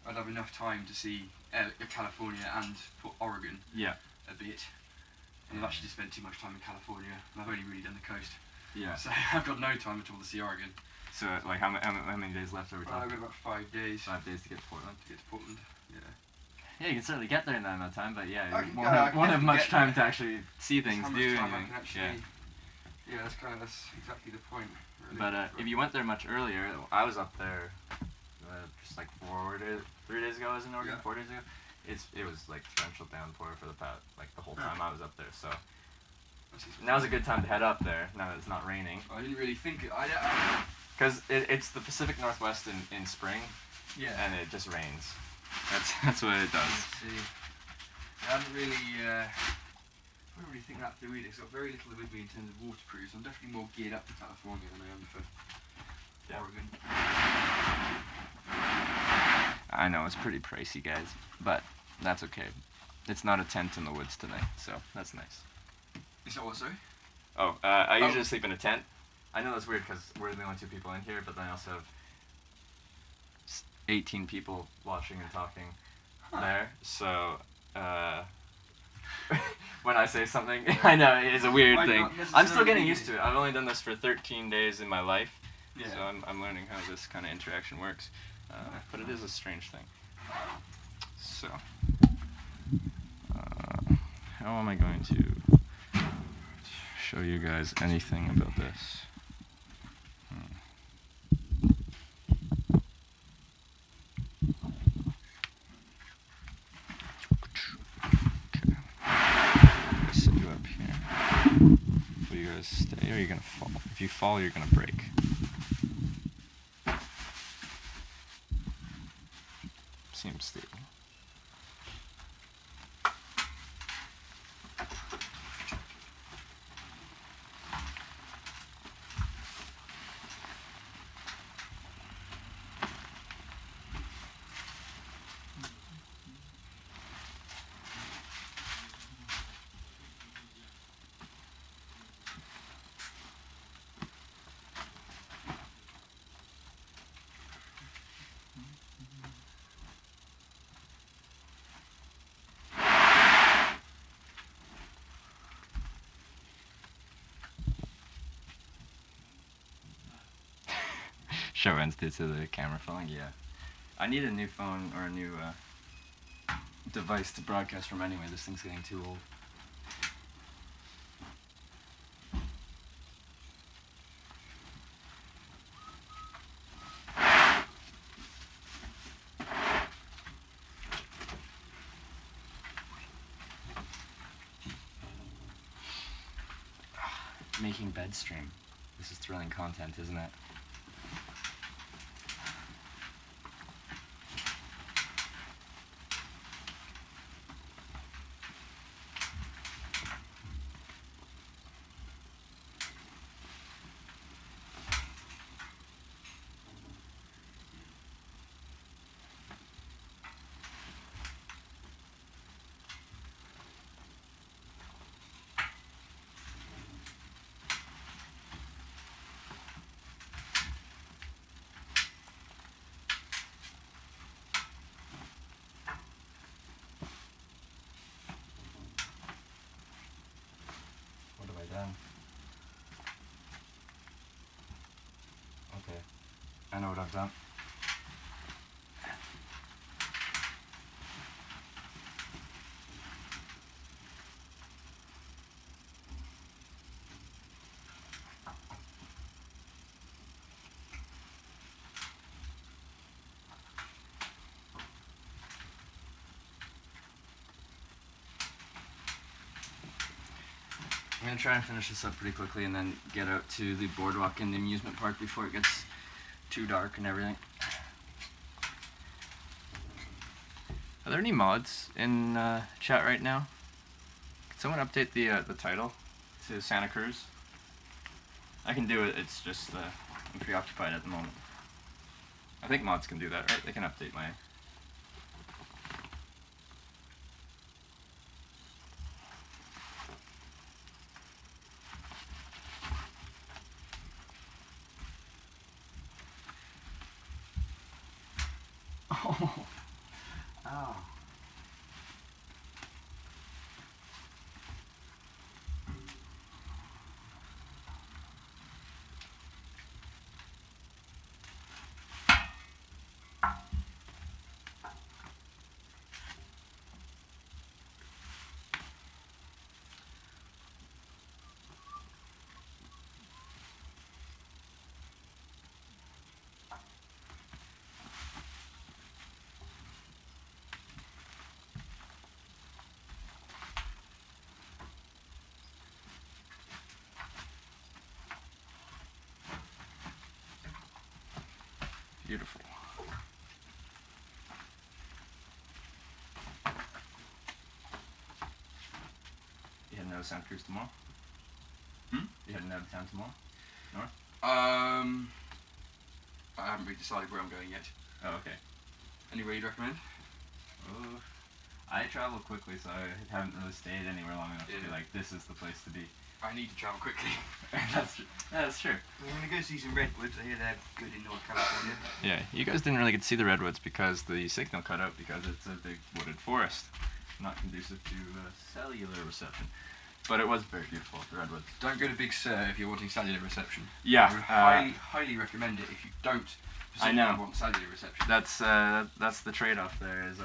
I'd have enough time to see California and Oregon Yeah. a bit. And I've actually just spent too much time in California, and I've only really done the coast. Yeah. So I've got no time at all to see Oregon. So like how many days left are we I've talking? got about 5 days 5 days to get to Portland. to get to Portland. Yeah. Yeah, you can certainly get there in that amount of time, but yeah, I you can- won't yeah, I have, can won't have much get time there. to actually see things, How do much you? time I can actually. Yeah. Yeah, that's exactly the point. Really. But if you went there much earlier, I was up there just like 3 days ago. I was in Oregon. Yeah. 4 days ago. It was like torrential downpour for the whole time I was up there. So now's a good time to head up there. Now that it's not raining. I didn't really think it. Because it's the Pacific Northwest in spring, Yeah. and it just rains. That's what it does. Let's see. I haven't really. I don't really think that through either. It's got very little with me in terms of waterproof. So I'm definitely more geared up for California than I am for Oregon. I know it's pretty pricey, guys, but that's okay. It's not a tent in the woods tonight, so that's nice. Is that what, sorry? Oh, I usually sleep in a tent. I know that's weird because we're the only 2 people in here, but then I also have 18 people watching and talking there. So when I say something, I know it is a weird Why thing. not I'm still getting necessarily- used to it. I've only done this for 13 days in my life, Yeah. so I'm learning how this kind of interaction works. But it is a strange thing. So, how am I going to show you guys anything about this? Okay. Set you up here. Will you guys stay or are you gonna fall? If you fall, you're gonna break. Seems stable. Show ends due to the camera falling. Yeah, I need a new phone or a new device to broadcast from anyway. This thing's getting too old. Making bed stream. This is thrilling content, isn't it? I know what I've done. I'm gonna try and finish this up pretty quickly and then get out to the boardwalk in the amusement park before it gets too dark and everything. Are there any mods in chat right now? Can someone update the title to Santa Cruz? I can do it, it's just I'm preoccupied at the moment. I think mods can do that, right? They can update my... Oh. Ow. Beautiful. You heading out of Santa Cruz tomorrow? Hmm? You heading out of town tomorrow? North? I haven't really decided where I'm going yet. Oh, okay. Anywhere you'd recommend? Oh, I travel quickly, so I haven't really stayed anywhere long enough to be like, this is the place to be. I need to travel quickly. That's true. That's true. I'm going to go see some redwoods. I hear they're good in North California. Yeah, you guys didn't really get to see the redwoods because the signal cut out because it's a big wooded forest, not conducive to cellular reception. But it was very beautiful, the redwoods. Don't go to Big Sur if you're wanting cellular reception. Yeah, I would highly recommend it if you don't know. want cellular reception. That's the trade-off there. Is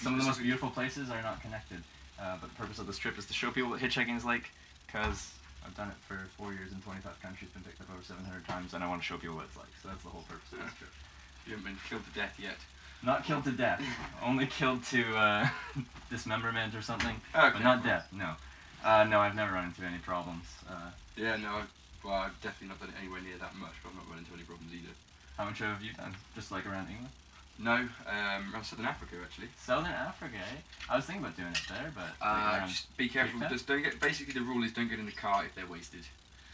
some of the most beautiful places are not connected. But the purpose of this trip is to show people what hitchhiking is like, because I've done it for 4 years in 25 countries, been picked up over 700 times, and I want to show people what it's like. So that's the whole purpose of this trip. You haven't been killed to death yet. Not killed to death. Only killed to dismemberment or something. Okay. But not death. No. No, I've never run into any problems. Yeah, no. I've definitely not done it anywhere near that much, but I've not run into any problems either. How much have you done? Just like around England? No, around Southern Africa actually. Southern Africa, eh? I was thinking about doing it there, but like just be careful. Just don't get. Basically, the rule is don't get in the car if they're wasted.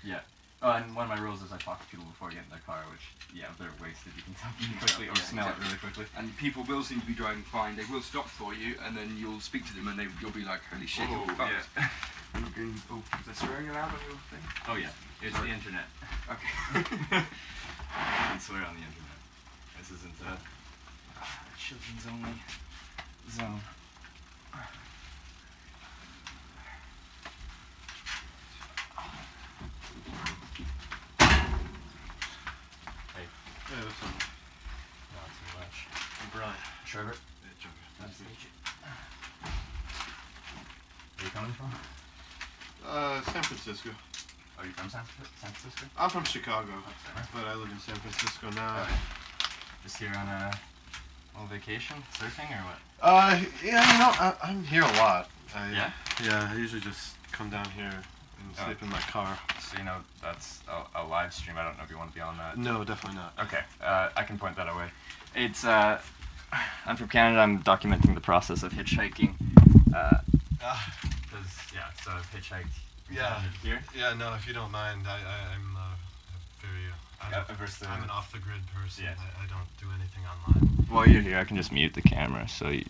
Yeah. Oh, and one of my rules is I talk to people before I get in their car, which, yeah, if they're wasted, you can tell them quickly or smell it really quickly. And people will seem to be driving fine. They will stop for you, and then you'll speak to them, and you'll be like, "Holy shit, you're fucked." Yeah. Oh, is there swearing allowed on your thing? Oh yeah, it's the internet. Okay. You can swear on the internet. This isn't a children's only zone. Hey. Yeah, that's fine. Not too much. I'm Brian. Trevor. Yeah, Trevor. Nice to meet you. Where are you coming from? San Francisco. Are you from San Francisco? I'm from Chicago, but I live in San Francisco now. Just here on a little vacation, surfing or what? Yeah, you know, I'm here a lot. Yeah? Yeah, I usually just come down here and sleep in my car. So you know that's a live stream. I don't know if you want to be on that. No, definitely not. Okay, I can point that away. It's I'm from Canada. I'm documenting the process of hitchhiking. Because yeah, so I've hitchhiked. Yeah. Here. Yeah, no, if you don't mind, I'm very. I'm an off-the-grid person. Yeah. I don't do anything online. While you're here, I can just mute the camera so you.